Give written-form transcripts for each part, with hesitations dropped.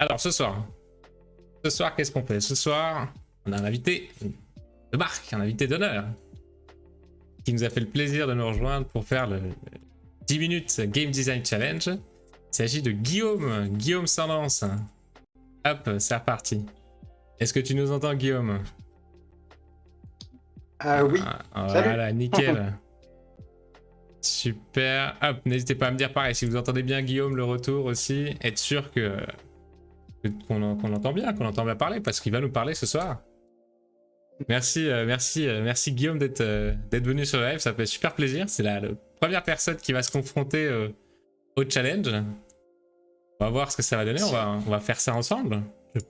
Alors, ce soir, qu'est-ce qu'on fait? Ce soir, on a un invité de marque, un invité d'honneur, qui nous a fait le plaisir de nous rejoindre pour faire le 10 minutes Game Design Challenge. Il s'agit de Guillaume Sandance. Hop, c'est reparti. Est-ce que tu nous entends, Guillaume? Oui, salut. Voilà, nickel. Super. Hop, n'hésitez pas à me dire pareil si vous entendez bien Guillaume, le retour aussi. Être sûr qu'on entend bien parler parce qu'il va nous parler ce soir. Merci Guillaume d'être venu sur le live, ça fait super plaisir. C'est la première personne qui va se confronter au challenge. On va voir ce que ça va donner, on va faire ça ensemble.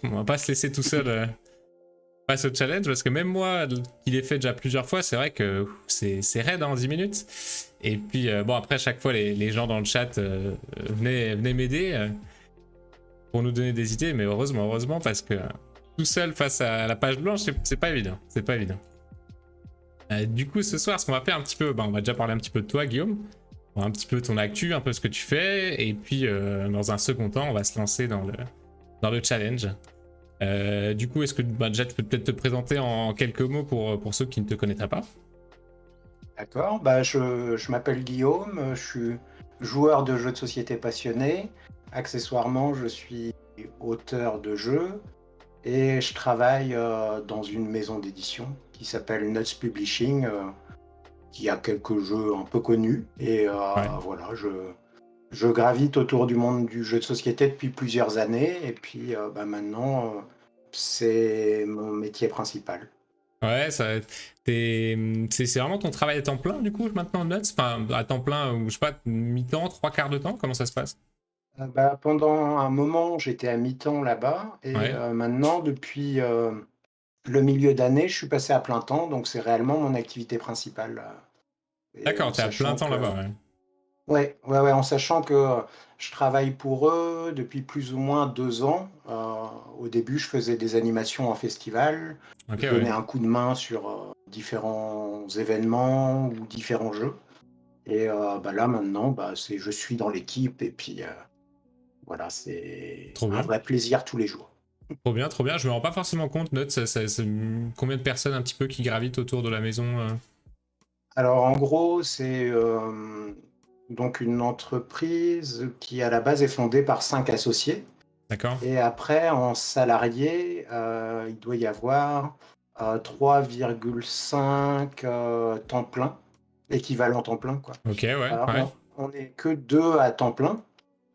On va pas se laisser tout seul face au challenge parce que même moi qui l'ai fait déjà plusieurs fois, c'est vrai que c'est raide en 10 minutes. Et puis bon, après chaque fois les gens dans le chat venaient m'aider pour nous donner des idées, mais heureusement parce que tout seul face à la page blanche, c'est pas évident. C'est pas évident. Du coup, ce soir, ce qu'on va faire un petit peu, on va déjà parler un petit peu de toi, Guillaume. Un petit peu ton actu, un peu ce que tu fais. Et puis, dans un second temps, on va se lancer dans le challenge. Du coup, est-ce que déjà tu peux peut-être te présenter en quelques mots pour ceux qui ne te connaîtraient pas? D'accord, je m'appelle Guillaume, je suis joueur de jeux de société passionné. Accessoirement, je suis auteur de jeux et je travaille dans une maison d'édition qui s'appelle Nuts Publishing, qui a quelques jeux un peu connus. Et Ouais. voilà, je gravite autour du monde du jeu de société depuis plusieurs années. Et puis maintenant, c'est mon métier principal. Ouais, c'est vraiment ton travail à temps plein, du coup, maintenant, Nuts? Enfin, à temps plein, ou je sais pas, mi-temps, trois quarts de temps, comment ça se passe? Pendant un moment, j'étais à mi-temps là-bas et Ouais. maintenant, depuis le milieu d'année, je suis passé à plein temps, donc c'est réellement mon activité principale. Et D'accord, en t'es à plein sachant temps que, là-bas, ouais. ouais, en sachant que je travaille pour eux depuis plus ou moins 2 ans. Au début, je faisais des animations en festival, Ok, je donnais ouais. un coup de main sur différents événements ou différents jeux. Et là, maintenant, je suis dans l'équipe et puis voilà, c'est Trop un bien. vrai plaisir tous les jours. Trop bien, trop bien. Je me rends pas forcément compte, Nuts, c'est combien de personnes un petit peu qui gravitent autour de la maison Alors en gros, c'est donc une entreprise qui à la base est fondée par 5 associés. D'accord? Et après, en salariés, il doit y avoir 3,5 temps plein, équivalent temps plein, quoi. Ok, ouais, ouais. On n'est que 2 à temps plein.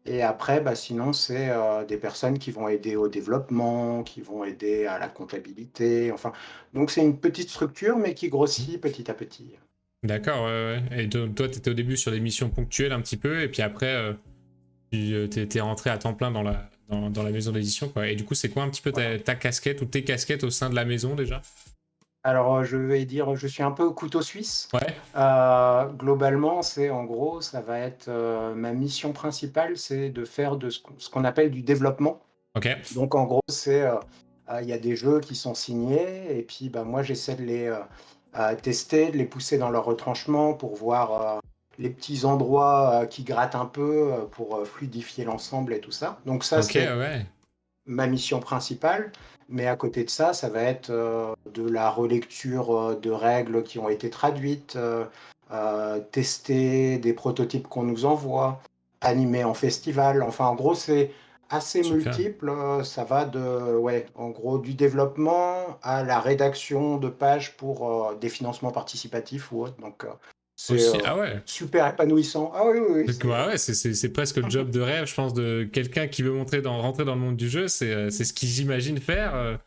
Et après, sinon, c'est des personnes qui vont aider au développement, qui vont aider à la comptabilité. Enfin, donc c'est une petite structure, mais qui grossit petit à petit. D'accord, ouais, ouais. Et toi, t'étais au début sur des missions ponctuelles un petit peu, et puis après, t'es rentré à temps plein dans la maison d'édition, quoi. Et du coup, c'est quoi un petit peu Voilà. ta casquette ou tes casquettes au sein de la maison déjà? Alors, je vais dire, je suis un peu au couteau suisse. Ouais, Globalement, c'est en gros, ça va être ma mission principale, c'est de faire de ce qu'on appelle du développement. ok. Donc, en gros, c'est il y a des jeux qui sont signés, et puis moi, j'essaie de les tester, de les pousser dans leur retranchement pour voir les petits endroits qui grattent un peu pour fluidifier l'ensemble et tout ça. Donc, ça, Ok, c'est ouais. ma mission principale. Mais à côté de ça, ça va être de la relecture de règles qui ont été traduites, tester des prototypes qu'on nous envoie, animer en festival. Enfin, en gros, c'est assez Super. multiple. Ça va ouais, en gros, du développement à la rédaction de pages pour des financements participatifs ou autre. Donc, c'est Aussi, ah ouais. super épanouissant. Ah oui, oui, oui, Ouais, ouais, c'est presque le job de rêve, je pense, de quelqu'un qui veut rentrer dans le monde du jeu. C'est ce qu'il j'imagine faire.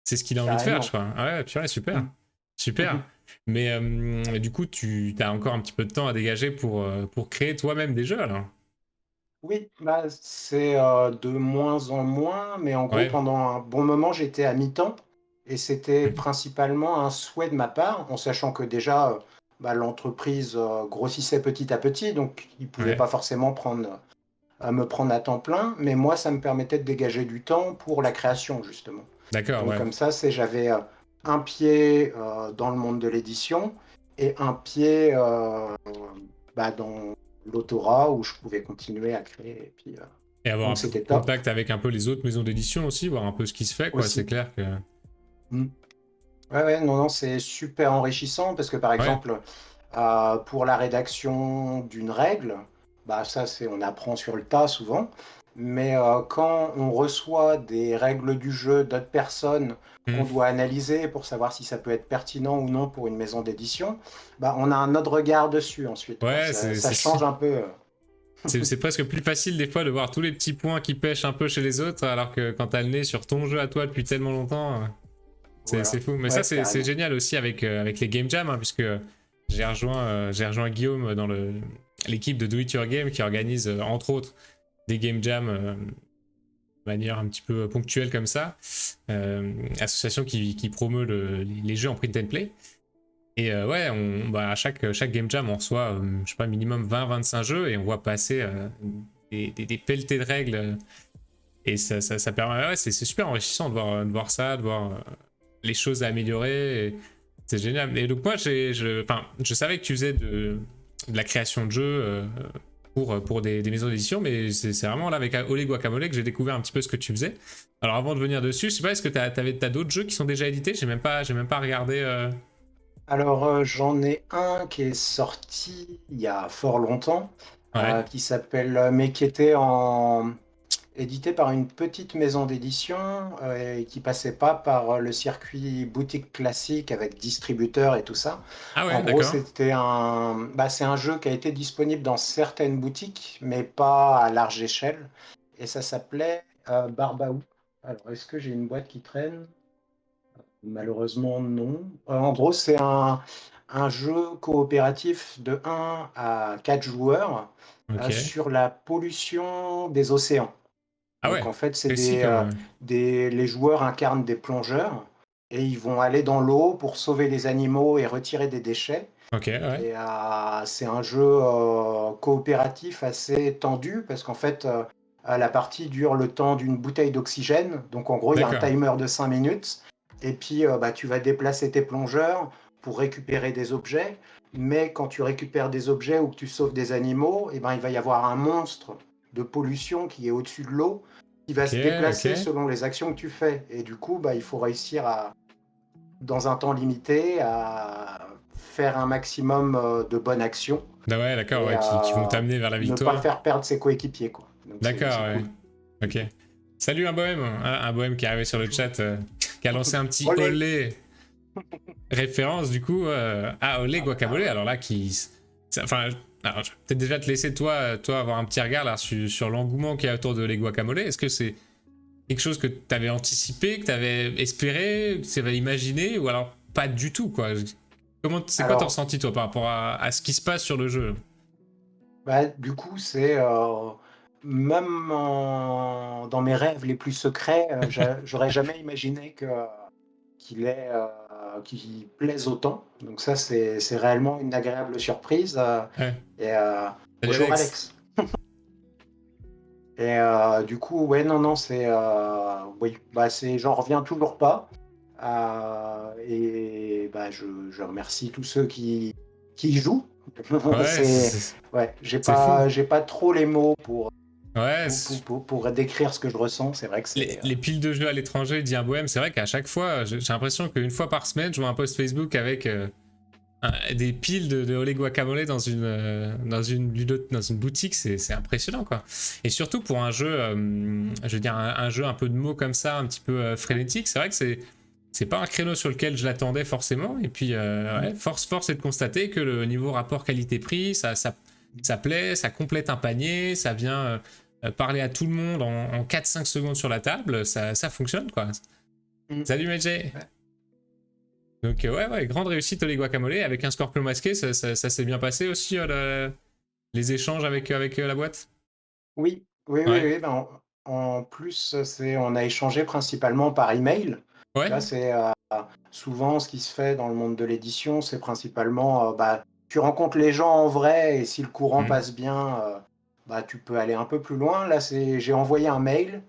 C'est ce qu'il a envie de faire, je carrément. crois. Ah ouais, purée, super. Mm. Super. Mais du coup, tu as encore un petit peu de temps à dégager pour créer toi-même des jeux, alors. Oui, c'est de moins en moins, mais en gros, Ouais. pendant un bon moment, j'étais à mi-temps et c'était Ouais. principalement un souhait de ma part, en sachant que déjà, l'entreprise grossissait petit à petit, donc ils ne pouvaient Ouais. pas forcément me prendre à temps plein, mais moi, ça me permettait de dégager du temps pour la création, justement. D'accord, Donc ouais. comme ça, j'avais un pied dans le monde de l'édition et un pied dans l'autorat où je pouvais continuer à créer. Et puis, Et avoir un Donc peu de c'était top. contact avec un peu les autres maisons d'édition aussi, voir un peu ce qui se fait, quoi. Aussi. C'est clair que. Mm. Ouais, non, non, c'est super enrichissant parce que par Ouais. exemple, pour la rédaction d'une règle, bah ça on apprend sur le tas souvent. Mais quand on reçoit des règles du jeu d'autres personnes qu'on Hmm. doit analyser pour savoir si ça peut être pertinent ou non pour une maison d'édition, bah on a un autre regard dessus ensuite, quoi. Ouais, Ça change un peu. c'est presque plus facile des fois de voir tous les petits points qui pêchent un peu chez les autres, alors que quand t'as le nez sur ton jeu à toi depuis tellement longtemps, c'est Voilà. fou. Mais ça, Ouais, c'est carrément. génial aussi avec les Game Jam, hein, puisque j'ai rejoint Guillaume dans l'équipe de Do It Your Game qui organise, entre autres, des Game Jam de manière un petit peu ponctuelle comme ça. Association qui promeut les jeux en print and play. Et ouais, bah, à chaque Game Jam, on reçoit, je sais pas, minimum 20-25 jeux et on voit passer des pelletées de règles. Et ça permet, ouais, c'est super enrichissant de voir ça, de voir les choses à améliorer. C'est génial. Et donc moi, je savais que tu faisais de la création de jeux pour des maisons d'édition, mais c'est vraiment là avec Olé Guacamole que j'ai découvert un petit peu ce que tu faisais. Alors avant de venir dessus, je sais pas, est-ce que t'as d'autres jeux qui sont déjà édités? J'ai même pas regardé. Alors, j'en ai un qui est sorti il y a fort longtemps, Ouais. qui s'appelle mais qui était édité par une petite maison d'édition et qui passait pas par le circuit boutique classique avec distributeur et tout ça. Ah En ouais, gros, d'accord. c'est un jeu qui a été disponible dans certaines boutiques, mais pas à large échelle. Et ça s'appelait Barbaou. Alors, est-ce que j'ai une boîte qui traîne? Malheureusement, non. En gros, c'est un jeu coopératif de 1 à 4 joueurs Ok. sur la pollution des océans. Ah Donc, ouais, en fait, précis comme. les joueurs incarnent des plongeurs et ils vont aller dans l'eau pour sauver les animaux et retirer des déchets. Ok, ouais. Et c'est un jeu coopératif assez tendu parce qu'en fait, la partie dure le temps d'une bouteille d'oxygène. Donc en gros, il y a un D'accord. timer de 5 minutes. Et puis, bah, tu vas déplacer tes plongeurs pour récupérer des objets. Mais quand tu récupères des objets ou que tu sauves des animaux, eh ben, il va y avoir un monstre de pollution qui est au-dessus de l'eau qui va Ok, se déplacer ok. selon les actions que tu fais. Et du coup, bah, il faut réussir dans un temps limité à faire un maximum de bonnes actions Ah ouais, d'accord, et ouais, qui vont à t'amener vers la ne pas victoire. faire perdre ses coéquipiers, quoi. Donc D'accord, c'est ouais. cool. Ok. Salut un bohème, un bohème qui est arrivé sur le chat, qui a lancé un petit Olé. olé référence du coup à Olé Ah, bah, Guacamole. ouais. Alors là, enfin, alors, je vais peut-être déjà te laisser toi avoir un petit regard là sur l'engouement qu'il y a autour de Olé Guacamole. Est-ce que c'est quelque chose que tu avais anticipé, que tu avais espéré, que tu avais imaginé, ou alors pas du tout quoi? C'est quoi ton Alors, ressenti toi par rapport à ce qui se passe sur le jeu? bah, du coup, c'est même dans mes rêves les plus secrets, j'aurais jamais imaginé qu'il plaise autant. Donc ça, c'est réellement une agréable surprise. Ouais. Et Salut bonjour Alex. Alex. Et du coup, ouais, non, non, oui, bah, j'en reviens toujours pas. Et bah, je remercie tous ceux qui y jouent. Ouais, Ouais, c'est fou. j'ai pas trop les mots Ouais, pour décrire ce que je ressens. C'est vrai que les piles de jeux à l'étranger, dit un bohème, c'est vrai qu'à chaque fois, j'ai l'impression qu'une fois par semaine, je vois un post Facebook avec des piles de Olé Guacamole dans une boutique, c'est impressionnant quoi. Et surtout pour un jeu, je veux dire, un jeu un peu de mots comme ça, un petit peu frénétique, c'est vrai que c'est pas un créneau sur lequel je l'attendais forcément. Et puis, ouais, force est de constater que le niveau rapport qualité-prix, ça plaît, ça complète un panier, ça vient parler à tout le monde en 4-5 secondes sur la table, ça fonctionne quoi. Mm. Salut Medjay. Ouais. Donc ouais, grande réussite les guacamole avec un scorpion masqué, ça s'est bien passé aussi les échanges avec la boîte. Oui, oui, oui, Ouais, oui. Ben, en plus, on a échangé principalement par email. ouais, Là, c'est souvent ce qui se fait dans le monde de l'édition, c'est principalement, bah, tu rencontres les gens en vrai et si le courant mhm. passe bien, bah, tu peux aller un peu plus loin. Là, j'ai envoyé un mail,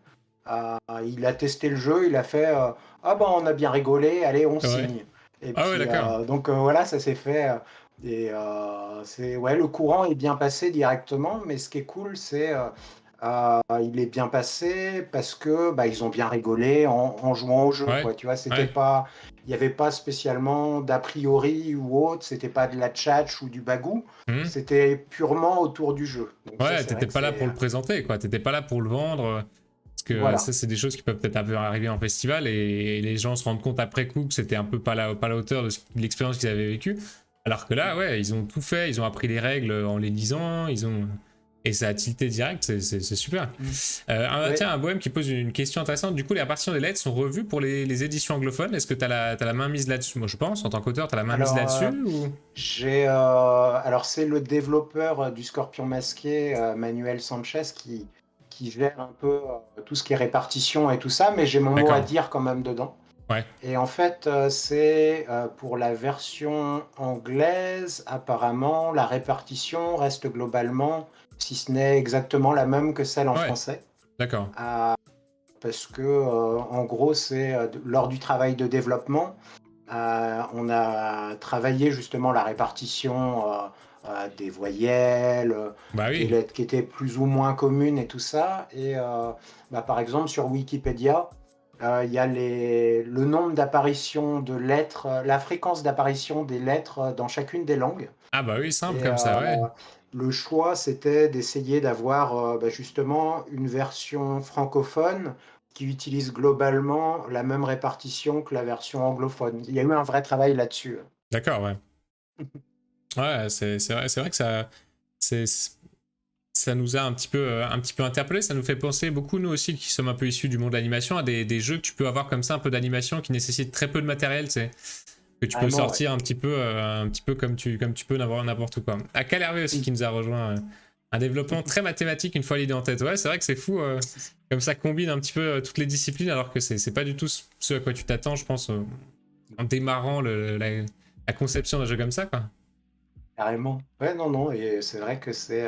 il a testé le jeu, il a fait, ah ben on a bien rigolé, allez, on Ouais. signe. Et Ah ouais, puis, d'accord. donc voilà, ça s'est fait. Ouais, le courant est bien passé directement, mais ce qui est cool, c'est Il est bien passé parce que bah, ils ont bien rigolé en jouant au jeu, Ouais, quoi. Tu vois, c'était ouais. pas, il n'y avait pas spécialement d'a priori ou autre, c'était pas de la tchatch ou du bagou, Mhm. c'était purement autour du jeu. Donc ça, Ouais, c'est vrai t'étais que pas là c'est pour le présenter, quoi. T'étais pas là pour le vendre. Parce que ça, voilà. c'est des choses qui peuvent peut-être arriver en festival et les gens se rendent compte après coup que c'était un peu pas la hauteur de l'expérience qu'ils avaient vécue. Alors que là, ouais, ils ont tout fait, ils ont appris les règles en les lisant, ils ont. Et ça a tilté direct, c'est super. Mm. Ouais. Tiens, un bohème qui pose une question intéressante. Du coup, les répartitions des lettres sont revues pour les éditions anglophones. Est-ce que t'as la main mise là-dessus? Moi, je pense, en tant qu'auteur, t'as la main mise Alors, là-dessus ou... alors c'est le développeur du Scorpion masqué, Manuel Sanchez, qui gère un peu tout ce qui est répartition et tout ça, mais j'ai mon mot à D'accord. dire quand même dedans. Ouais. Et en fait, c'est pour la version anglaise, apparemment, la répartition reste globalement, si ce n'est exactement la même que celle en Ouais. français. D'accord. Parce que, en gros, c'est lors du travail de développement, on a travaillé justement la répartition des voyelles, Bah des oui. lettres qui étaient plus ou moins communes et tout ça. Et bah, par exemple, sur Wikipédia, il y a le nombre d'apparitions de lettres, la fréquence d'apparition des lettres dans chacune des langues. Ah bah oui, simple Et comme ça, ouais. le choix, c'était d'essayer d'avoir bah, justement une version francophone qui utilise globalement la même répartition que la version anglophone. Il y a eu un vrai travail là-dessus. D'accord, ouais. Ouais, c'est vrai que c'est, ça nous a un petit peu interpellé. Ça nous fait penser beaucoup, nous aussi, qui sommes un peu issus du monde de l'animation, à des jeux que tu peux avoir comme ça, un peu d'animation qui nécessitent très peu de matériel, tu sais. Que tu peux Vraiment, ouais. sortir un petit peu comme tu peux n'importe où, quoi. À Calervé aussi, Mm. qui nous a rejoint. Un développement très mathématique, une fois l'idée en tête. Ouais, c'est vrai que c'est fou. Comme ça combine un petit peu toutes les disciplines, alors que c'est pas du tout ce à quoi tu t'attends, je pense, en démarrant la conception d'un jeu comme ça, quoi. Carrément. Ouais, non, non, et c'est vrai que c'est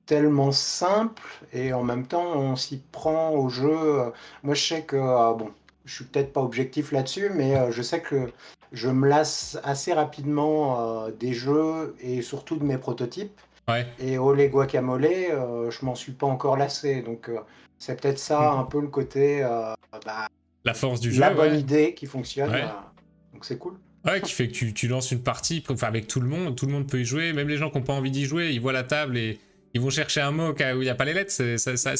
tellement simple et en même temps on s'y prend au jeu. Moi je sais que, bon, je suis peut-être pas objectif là-dessus, mais je sais que je me lasse assez rapidement des jeux et surtout de mes prototypes. Ouais. Et Olé Guacamole, je m'en suis pas encore lassé. Donc c'est peut-être ça un peu le côté, bah, La force du la jeu, bonne ouais. idée qui fonctionne. Ouais. Donc c'est cool. Ouais, qui fait que tu lances une partie enfin, avec tout le monde peut y jouer, même les gens qui n'ont pas envie d'y jouer, ils voient la table et ils vont chercher un mot où il n'y a pas les lettres, c'est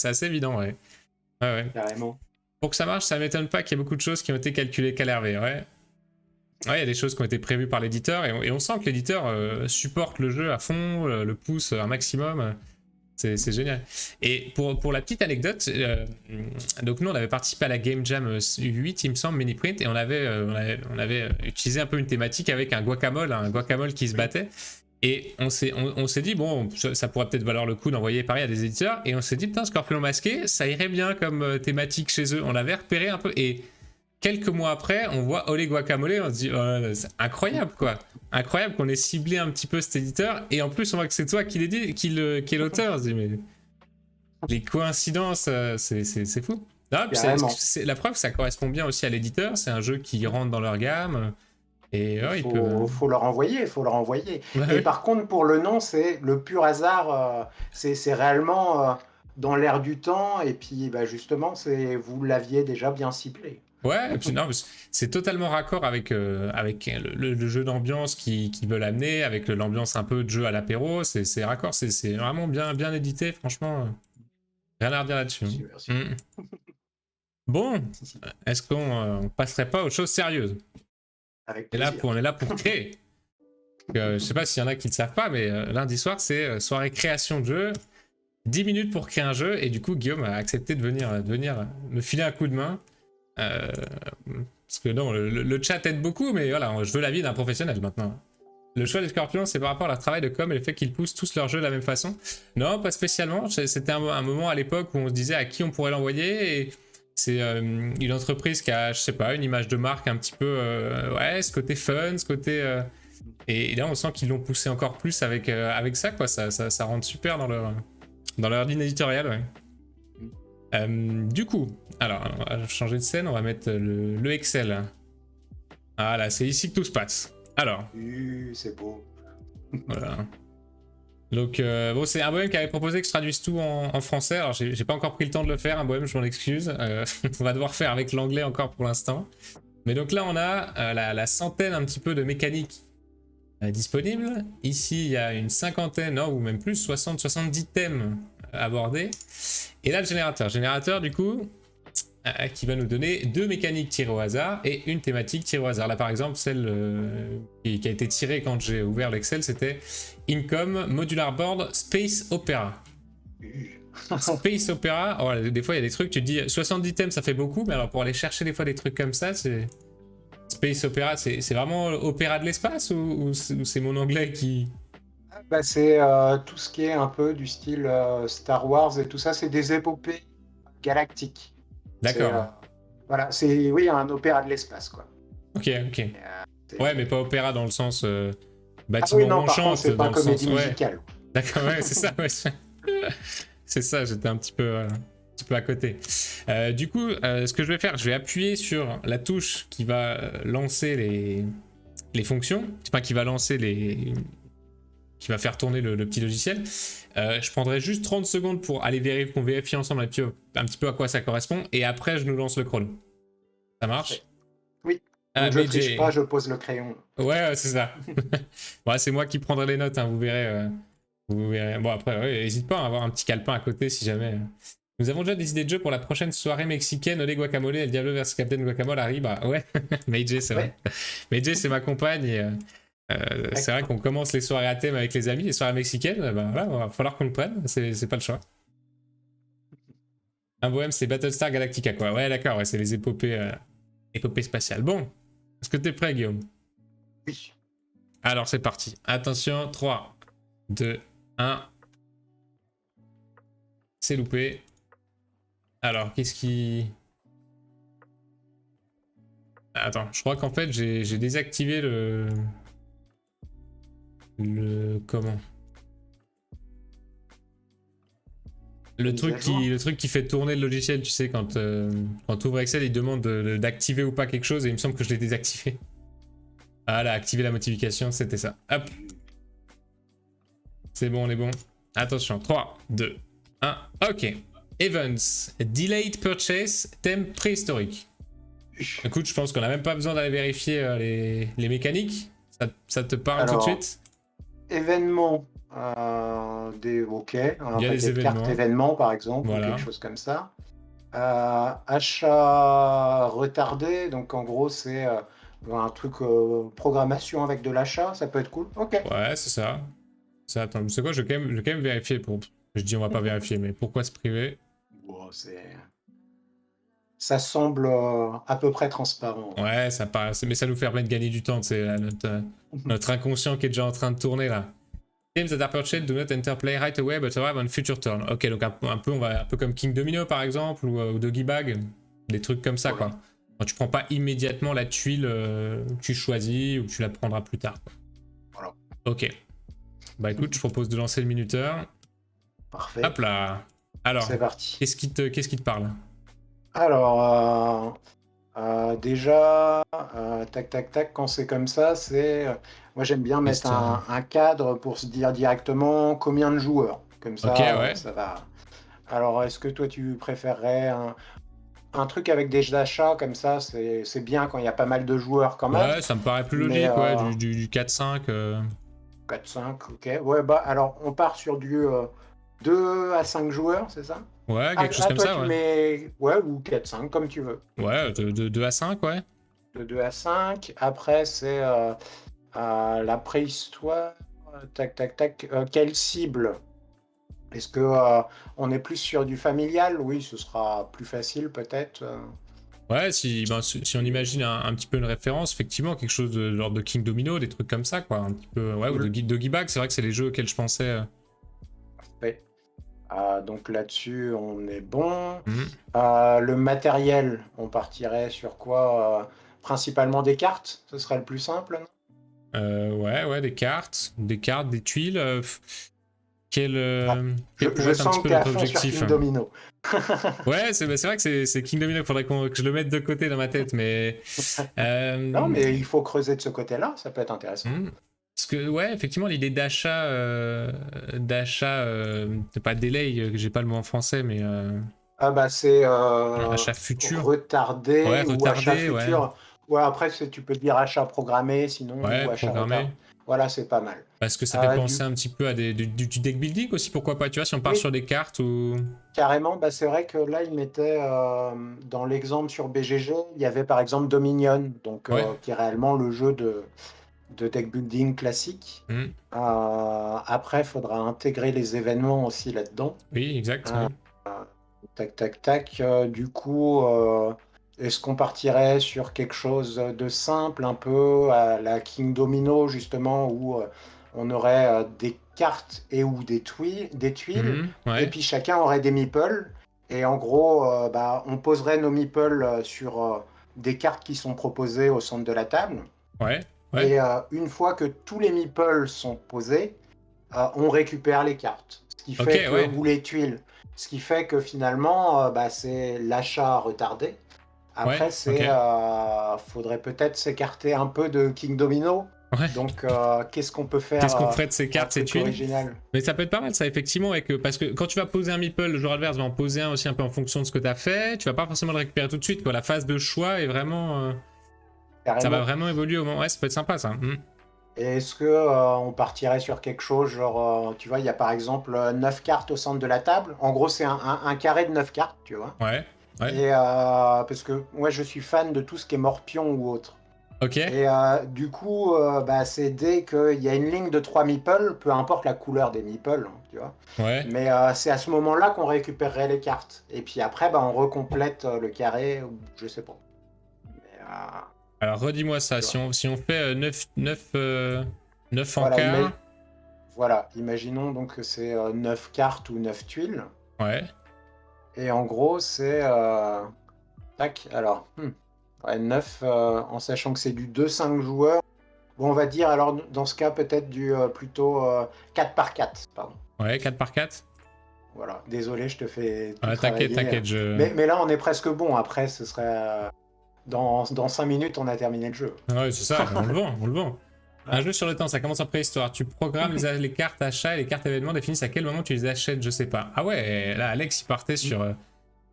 assez évident, ouais. Ouais, ouais. Carrément. Pour que ça marche, ça m'étonne pas qu'il y ait beaucoup de choses qui ont été calculées qu'à l'hervé, ouais. Ouais, il y a des choses qui ont été prévues par l'éditeur et on sent que l'éditeur supporte le jeu à fond, le pousse un maximum. C'est génial. Et pour la petite anecdote, donc nous on avait participé à la Game Jam 8, il me semble, Mini Print, et on avait utilisé un peu une thématique avec un guacamole qui se battait. Et on s'est dit, bon, ça pourrait peut-être valoir le coup d'envoyer pareil à des éditeurs. Et on s'est dit, putain, Scorpion masqué, ça irait bien comme thématique chez eux. On l'avait repéré un peu. Et quelques mois après, on voit Olé Guacamole, on se dit, oh, c'est incroyable quoi. Incroyable qu'on ait ciblé un petit peu cet éditeur. Et en plus, on voit que c'est toi qui est l'auteur. On se dit, mais les coïncidences, c'est fou. Non, puis Carrément. c'est la preuve, ça correspond bien aussi à l'éditeur. C'est un jeu qui rentre dans leur gamme. Et Il ouais, il peut. faut leur envoyer, il faut leur envoyer. Ouais, Et ouais. par contre, pour le nom, c'est le pur hasard. C'est réellement dans l'air du temps. Et puis, bah, justement, vous l'aviez déjà bien ciblé. Ouais, et puis non, c'est totalement raccord avec, avec le jeu d'ambiance qu'ils veulent amener, avec l'ambiance un peu de jeu à l'apéro. C'est raccord, c'est vraiment bien édité, franchement. Rien à redire là-dessus. Merci, merci. Mm. Bon, est-ce qu'on passerait pas aux choses sérieuses? Avec Et là, plaisir. on est là pour créer. Je sais pas s'il y en a qui ne savent pas, mais lundi soir, c'est soirée création de jeu. 10 minutes pour créer un jeu, et du coup, Guillaume a accepté de venir me filer un coup de main. Parce que non, le chat aide beaucoup, mais voilà, je veux l'avis d'un professionnel maintenant. Le choix des Scorpions, c'est par rapport à leur travail de com et le fait qu'ils poussent tous leur jeu de la même façon. Non, pas spécialement. C'était un moment à l'époque où on se disait à qui on pourrait l'envoyer. Et c'est une entreprise qui a, je sais pas, une image de marque un petit peu, ouais, ce côté fun, ce côté. Et là, on sent qu'ils l'ont poussé encore plus avec ça, quoi. Ça rentre super dans leur ligne éditoriale, ouais. Du coup, alors, on va changer de scène, on va mettre le Excel. Voilà, c'est ici que tout se passe. Alors, C'est beau. voilà. Donc, bon, c'est un bohème qui avait proposé que je traduise tout en français. Alors, j'ai pas encore pris le temps de le faire, un bohème, je m'en excuse. On va devoir faire avec l'anglais encore pour l'instant. Mais donc là, on a la centaine un petit peu de mécaniques disponibles. Ici, il y a une cinquantaine, non, ou même plus, 60, 70 thèmes abordés. Et là, le générateur. Générateur, du coup, qui va nous donner 2 mécaniques tirées au hasard et une thématique tirée au hasard. Là, par exemple, celle qui a été tirée quand j'ai ouvert l'Excel, c'était Income Modular Board Space Opera. Space Opera, oh, des fois, il y a des trucs, tu te dis 70 thèmes, ça fait beaucoup, mais alors pour aller chercher des fois des trucs comme ça, c'est... Space Opera, c'est vraiment opéra de l'espace ou c'est mon anglais qui... Bah, c'est tout ce qui est un peu du style Star Wars et tout ça, c'est des épopées galactiques. D'accord. Voilà, c'est oui, un opéra de l'espace, quoi. Ok. Ouais, mais pas opéra dans le sens Ah bâtiment oui, non, où on par contre, chante, c'est pas dans le comédie sens... Ouais, musicale. d'accord, ouais, c'est ça, ouais. C'est ça, j'étais un petit peu à côté. Du coup, ce que je vais faire, je vais appuyer sur la touche qui va lancer les fonctions, enfin qui va lancer qui va faire tourner le petit logiciel. Je prendrai juste 30 secondes pour aller vérifier, qu'on vérifie ensemble un petit peu à quoi ça correspond, et après je nous lance le chrono. Ça marche? Oui. Donc je triche pas, je pose le crayon. Ouais, c'est ça. Ouais, c'est moi qui prendrai les notes, hein, vous verrez. Vous verrez. Bon, après, ouais, n'hésite pas à avoir un petit calepin à côté si jamais. Nous avons déjà des idées de jeu pour la prochaine soirée mexicaine. Olé Guacamole, El Diablo vs Captain Guacamole arrive. Bah ouais, Meiji, c'est vrai. Meiji, c'est ma compagne. Et, c'est vrai qu'on commence les soirées à thème avec les amis, les soirées mexicaines. Bah voilà, il va falloir qu'on le prenne. C'est pas le choix. Un bohème, c'est Battlestar Galactica, quoi. Ouais, d'accord, ouais, c'est les épopées spatiales. Bon, est-ce que t'es prêt, Guillaume? Oui. Alors, c'est parti. Attention, 3, 2, 1. C'est loupé. Alors, qu'est-ce qui... Attends, je crois qu'en fait, j'ai désactivé le... Comment? Le truc qui fait tourner le logiciel, tu sais, quand tu ouvres Excel, il demande d'activer ou pas quelque chose, et il me semble que je l'ai désactivé. Ah là, activer la notification, c'était ça. Hop. C'est bon, on est bon. Attention, 3, 2, 1, ok. Events, Delayed Purchase, thème préhistorique. Écoute, je pense qu'on n'a même pas besoin d'aller vérifier les mécaniques. Ça te parle tout de suite? Événements, ok, un paquet de cartes événements par exemple, voilà. ou quelque chose comme ça. Achat retardé, donc en gros c'est un truc programmation avec de l'achat, ça peut être cool. Ok. Ouais, c'est ça. Attends, tu sais quoi, je vais quand même vérifier pour... Je dis on va pas vérifier, mais pourquoi se priver? Bon, ça semble à peu près transparent. Ouais, ça paraît, mais ça nous permet de gagner du temps, c'est notre inconscient qui est déjà en train de tourner là. Games that are purchased do not enter play right away but arrive on future turn. Ok, donc un peu comme King Domino par exemple, ou Doggy Bag, des trucs comme ça, quoi. Quand tu prends pas immédiatement la tuile, tu choisis ou tu la prendras plus tard, quoi. Voilà. Ok. Bah écoute, je propose de lancer le minuteur. Parfait. Hop là. Alors, c'est parti. Qu'est-ce qui te parle? Alors, déjà, tac, quand c'est comme ça, moi j'aime bien mettre un cadre pour se dire directement combien de joueurs. Comme ça, okay, ouais. ça va. Alors, est-ce que toi tu préférerais un truc avec des achats comme ça? C'est bien quand il y a pas mal de joueurs quand même. Ouais, ça me paraît plus logique, ouais, du 4-5. 4-5, ok. Ouais, bah alors on part sur du 2 à 5 joueurs, c'est ça? Ouais, quelque chose comme ça, tu ouais. Mets... Ouais, ou 4-5, comme tu veux. Ouais, de 2 à 5, ouais. De 2 à 5. Après, c'est la préhistoire. Tac. Quelle cible? Est-ce que on est plus sur du familial? Oui, ce sera plus facile peut-être. Ouais, si on imagine un petit peu une référence, effectivement, quelque chose de l'ordre de King Domino, des trucs comme ça, quoi. Un petit peu, ouais, ou de Doggy Bag, c'est vrai que c'est les jeux auxquels je pensais. Parfait. Donc là-dessus, on est bon. Le matériel, on partirait sur quoi? Principalement des cartes, ce serait le plus simple, non? Ouais, des cartes, des tuiles. Quel je sens que t'es à fond sur King Domino. Ouais, c'est vrai que c'est King Domino, il faudrait que je le mette de côté dans ma tête, mais... Non, mais il faut creuser de ce côté-là, ça peut être intéressant. Ce que, ouais, effectivement, l'idée d'achat, c'est pas délai, j'ai pas le mot en français, mais Ah bah c'est achat futur. Ouais, retardé ou achat retardé, ouais. futur. Ouais, après tu peux dire achat programmé sinon Ouais, ou achat retard. programmé. Voilà, c'est pas mal. Parce que ça fait penser Du un petit peu à du deck building aussi, pourquoi pas, tu vois, si on part oui, sur des cartes ou... carrément, bah c'est vrai que là il mettait dans l'exemple sur BGG, il y avait par exemple Dominion, donc Ouais. qui est réellement le jeu de deck building classique. Hmm. Après, il faudra intégrer les événements aussi là-dedans. Oui, exact, Euh, oui. Tac, tac, tac. Du coup, est-ce qu'on partirait sur quelque chose de simple, un peu à la King Domino, justement, où on aurait des cartes et ou des tuiles, Mhm, et ouais, puis chacun aurait des meeples. Et en gros, bah, on poserait nos meeples sur des cartes qui sont proposées au centre de la table. ouais, ouais. Et une fois que tous les meeples sont posés, on récupère les cartes. Ce qui Ok, fait que, ouais. ou les tuiles. Ce qui fait que finalement, bah, c'est l'achat retardé. Ouais, Après, ok. faudrait peut-être s'écarter un peu de King Domino. Ouais. Donc, qu'est-ce qu'on peut faire Qu'est-ce qu'on ferait de ces un cartes, ces truc tuiles? original? Mais ça peut être pas mal, ça, effectivement, parce que quand tu vas poser un meeple, le joueur adverse va en poser un aussi un peu en fonction de ce que tu as fait. Tu vas pas forcément le récupérer tout de suite, quoi. La phase de choix est vraiment. Ça va Carrément. vraiment évoluer au moment. Ouais, ça peut être sympa, ça. Et est-ce que on partirait sur quelque chose, genre, tu vois, il y a par exemple 9 cartes au centre de la table. En gros, c'est un carré de 9 cartes, tu vois. Ouais, ouais. Et parce que moi, je suis fan de tout ce qui est morpion ou autre. Ok. Et du coup, bah, c'est dès qu'il y a une ligne de 3 meeples, peu importe la couleur des meeples, hein, tu vois. Ouais. Mais c'est à ce moment-là qu'on récupérerait les cartes. Et puis après, bah, on recomplète le carré, ou je sais pas. Mais, Alors, redis-moi ça. tu vois. Si on fait 9 Voilà, encart. voilà, imaginons donc que c'est 9 cartes ou 9 tuiles. Ouais. Et en gros, c'est... tac, alors... ouais, 9, en sachant que c'est du 2-5 joueurs. Bon, on va dire alors dans ce cas peut-être du plutôt 4 par 4, pardon. Ouais, 4 par 4. Voilà, désolé, je te fais tout Ouais, t'inquiète, travailler. t'inquiète, je. Mais là, on est presque bon. Après, ce serait dans 5 minutes, on a terminé le jeu. Ouais, c'est ça, on le vend, on le vend. Un Ouais. jeu sur le temps, ça commence en préhistoire. Tu programmes les cartes achats et les cartes événements définissent à quel moment tu les achètes, je sais pas. Ah ouais, là, Alex, il partait sur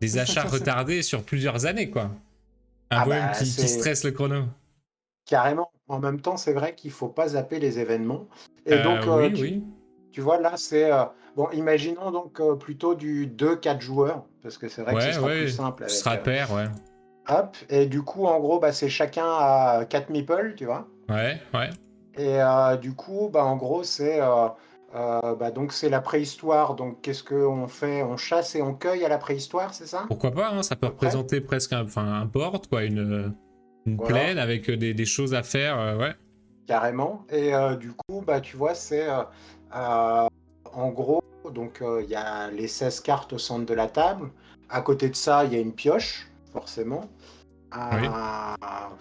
des achats retardés sur plusieurs années, quoi. Un Ah bohème bah, qui c'est stresse le chrono. carrément. En même temps, c'est vrai qu'il faut pas zapper les événements. Et donc, Oui, oui. tu vois, là, c'est... bon, imaginons donc plutôt du 2-4 joueurs, parce que c'est vrai que ce Ouais, sera plus ouais. simple Ce avec... sera pair, ouais. hop, et du coup, en gros, bah, c'est chacun à 4 meeples, tu vois. Ouais, ouais. Et du coup, bah, en gros, bah, donc c'est la préhistoire. Donc, qu'est-ce qu'on fait? On chasse et on cueille à la préhistoire, c'est ça? Pourquoi pas, hein, ça À peut peu près? représenter presque un board, quoi, une Voilà, plaine avec des choses à faire, ouais. carrément. Et du coup, bah, tu vois, euh, en gros, donc il y a les 16 cartes au centre de la table. À côté de ça, il y a une pioche, forcément. Oui,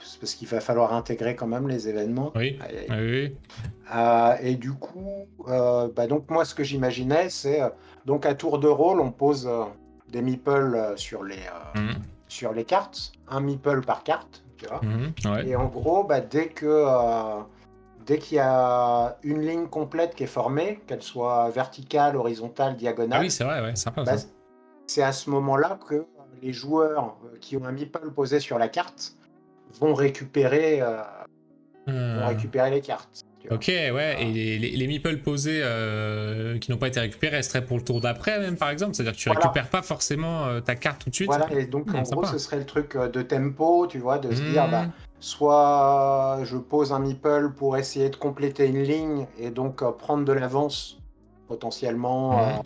C'est parce qu'il va falloir intégrer quand même les événements. oui, Aïe, aïe. oui, oui. Et du coup, bah donc moi, ce que j'imaginais, c'est donc à tour de rôle, on pose des meeples Mhm, sur les cartes, un meeple par carte, tu vois. ouais. Et en gros, bah, dès qu'il y a une ligne complète qui est formée, qu'elle soit verticale, horizontale, Ah oui, diagonale, c'est vrai, ouais, sympa bah, ça. c'est à ce moment-là que les joueurs qui ont un meeple posé sur la carte vont récupérer, euh, vont Euh, récupérer les cartes, tu vois. Ok, ouais, Euh, et les meeples posés qui n'ont pas été récupérés resteraient pour le tour d'après, même par exemple. C'est-à-dire que tu voilà. récupères pas forcément ta carte tout de suite. Voilà, et donc en gros, ce Sympa. serait le truc de tempo, tu vois, de se dire, bah, Hmm, soit je pose un meeple pour essayer de compléter une ligne et donc prendre de l'avance potentiellement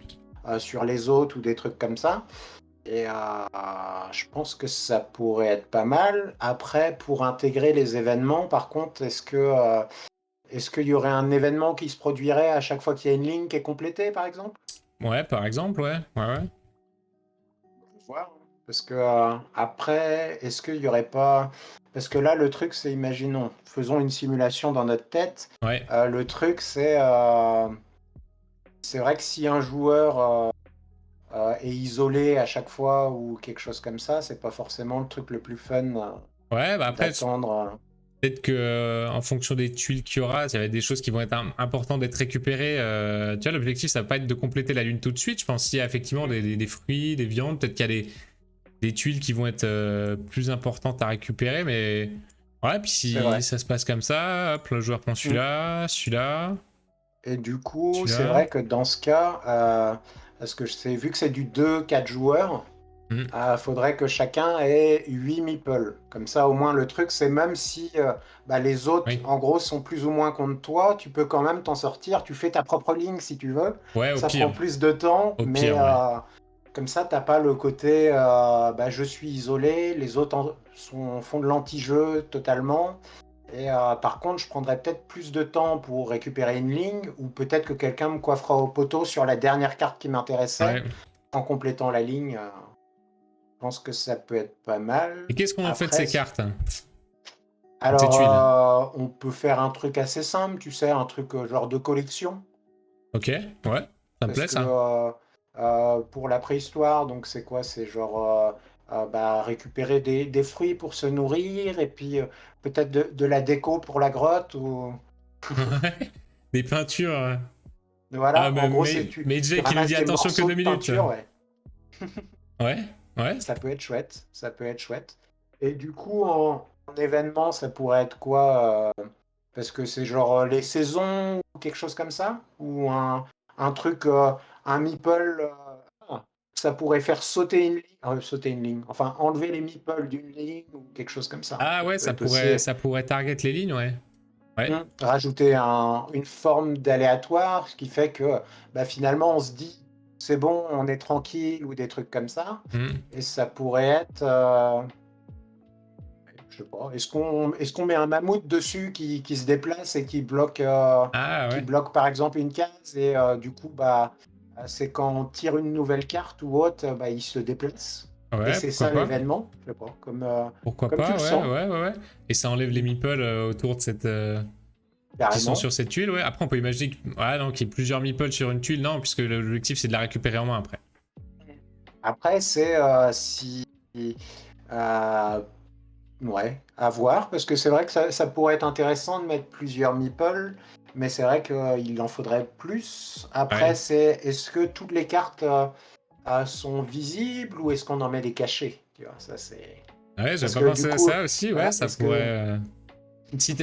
hmm. sur les autres ou des trucs comme ça. Et je pense que ça pourrait être pas mal. Après, pour intégrer les événements, par contre, est-ce qu'il y aurait un événement qui se produirait à chaque fois qu'il y a une ligne qui est complétée, par exemple? Ouais, par exemple, ouais, ouais, ouais. Voir. Parce que après, est-ce qu'il n'y aurait pas... Parce que là, le truc, c'est, imaginons, faisons une simulation dans notre tête. Ouais. Le truc, c'est vrai que si un joueur est isolé à chaque fois ou quelque chose comme ça, c'est pas forcément le truc le plus fun Ouais, bah après, d'attendre. Peut-être que en fonction des tuiles qu'il y aura, il y a des choses qui vont être importantes d'être récupérées. Tu vois, l'objectif, ça va pas être de compléter la lune tout de suite. Je pense qu'il y a effectivement des fruits, des viandes, peut-être qu'il y a des tuiles qui vont être plus importantes à récupérer, mais voilà, puis C'est vrai. si ça se passe comme ça, hop, le joueur prend celui-là, celui-là, Et du coup, c'est celui-là. vrai que dans ce cas, parce que je sais, vu que c'est du 2-4 joueurs, Hmm. faudrait que chacun ait 8 meeples. Comme ça, au moins, le truc, c'est même si les autres, Oui. en gros, sont plus ou moins contre toi, tu peux quand même t'en sortir. Tu fais ta propre ligne si tu veux. Ouais, Ça prend plus de temps, au mais pire, ouais. comme ça, t'as pas le côté je suis isolé, les autres font de l'anti-jeu totalement. Et par contre, je prendrais peut-être plus de temps pour récupérer une ligne, ou peut-être que quelqu'un me coiffera au poteau sur la dernière carte qui m'intéressait Ouais. en complétant la ligne. Je pense que ça peut être pas mal. Et qu'est-ce qu'on en fait de Après, ces cartes, de ces alors, tuiles? on peut faire un truc assez simple, tu sais, un truc genre de collection. Ok, ouais, ça me Parce plaît que ça. pour la préhistoire, donc c'est quoi? C'est genre récupérer des fruits pour se nourrir et puis peut-être de la déco pour la grotte. Ou... Ouais. Des peintures. Ah, Voilà, en gros, c'est mais tu Jay qui nous ramasses dit des attention que morceaux 2 de minutes. peinture, ouais. Ouais, ouais. Ça peut être chouette, ça peut être chouette. Et du coup, en événement, ça pourrait être quoi? Parce que c'est genre les saisons ou quelque chose comme ça? Ou un truc, un meeple, ah, ça pourrait faire sauter une ligne, enfin enlever les meeples d'une ligne ou quelque chose comme ça. Ah Ça ouais, peut être aussi ça pourrait target les lignes, ouais. Ouais. rajouter une forme d'aléatoire, ce qui fait que finalement on se dit c'est bon, on est tranquille ou des trucs comme ça. Hmm. Et ça pourrait être, je sais pas, est-ce qu'on met un mammouth dessus qui se déplace et Ah qui ouais. bloque par exemple une case et du coup c'est quand on tire une nouvelle carte ou autre, il se déplace. Et Ouais, c'est pourquoi ça pas. l'événement, je sais pas, Pourquoi comme tu le pas, ouais, sens, ouais, ouais, ouais. Et ça enlève les meeples autour de cette... qui sont carrément. sur cette tuile, ouais. Après, on peut imaginer qu'il y ait plusieurs meeples sur une tuile, non, puisque l'objectif, c'est de la récupérer en main après. Après, c'est si euh, ouais, à voir, parce que c'est vrai que ça pourrait être intéressant de mettre plusieurs meeples, mais c'est vrai qu'il en faudrait plus. Après, Ouais. c'est est-ce que toutes les cartes sont visibles ou est-ce qu'on en met des cachés? Tu vois, ça c'est. Ouais, j'avais Parce pas que du pensé à coup, ça aussi, ouais, voilà, ça est-ce que. pourrait... Si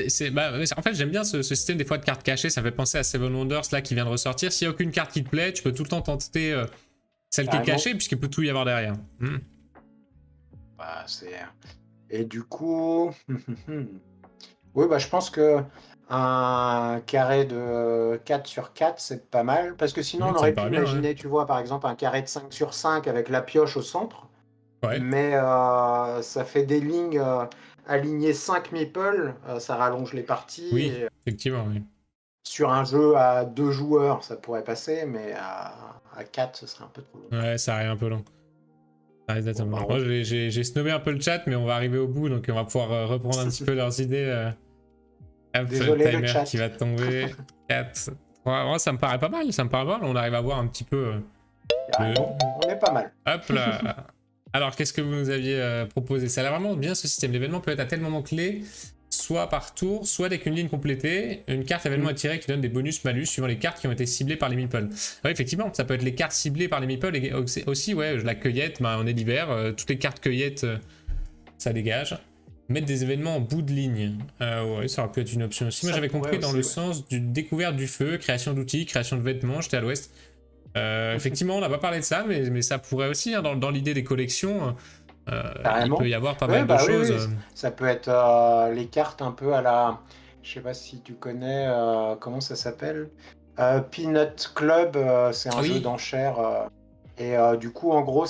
en fait, j'aime bien ce système des fois de cartes cachées, ça me fait penser à Seven Wonders là qui vient de ressortir. S'il n'y a aucune carte qui te plaît, tu peux tout le temps tenter celle qui est Carrément. cachée, puisqu'il peut tout y avoir derrière. Hmm. C'est. Et du coup. Oui, je pense que un carré de 4 sur 4 c'est pas mal. Parce que sinon, on Ça me aurait pu paraît bien, ouais. imaginer, tu vois, par exemple, un carré de 5 sur 5 avec la pioche au centre. Ouais, Mais ça fait des lignes alignées 5 meeples, ça rallonge les parties. oui, Et effectivement, oui. sur un jeu à 2 joueurs, ça pourrait passer, mais à 4, ce serait un peu trop long. Ouais, ça arrive un peu long. Ça arrive Bon, exactement long. Moi, j'ai snobé un peu le chat, mais on va arriver au bout, donc on va pouvoir reprendre un petit peu leurs idées. Hop, Désolé le timer qui chat. va tomber. 4, 3. Moi, ça me paraît pas mal, ça me paraît pas mal. On arrive à voir un petit peu le... Carrément, on est pas mal. Hop là. Alors, qu'est-ce que vous nous aviez proposé? Ça a l'air vraiment bien ce système. L'événement peut être à tel moment clé, soit par tour, soit avec une ligne complétée. Une carte événement Mm. est tirée qui donne des bonus-malus suivant les cartes qui ont été ciblées par les meeples. Ouais, effectivement, ça peut être les cartes ciblées par les meeples et aussi, ouais, la cueillette, on est l'hiver, toutes les cartes cueillettes, ça dégage. Mettre des événements en bout de ligne. Ouais, ça aurait pu être une option aussi. Moi, Ça j'avais pourrait compris dans le aussi, ouais. sens du découverte du feu, création d'outils, création de vêtements, j'étais à l'ouest. Effectivement, on n'a pas parlé de ça, mais ça pourrait aussi, hein, dans l'idée des collections, il peut Carrément. y avoir pas Ouais, mal de oui, choses. oui. Ça peut être les cartes un peu à la. Je sais pas si tu connais, comment ça s'appelle? Peanut Club, c'est un jeu Oui, d'enchères. Et du coup, en gros,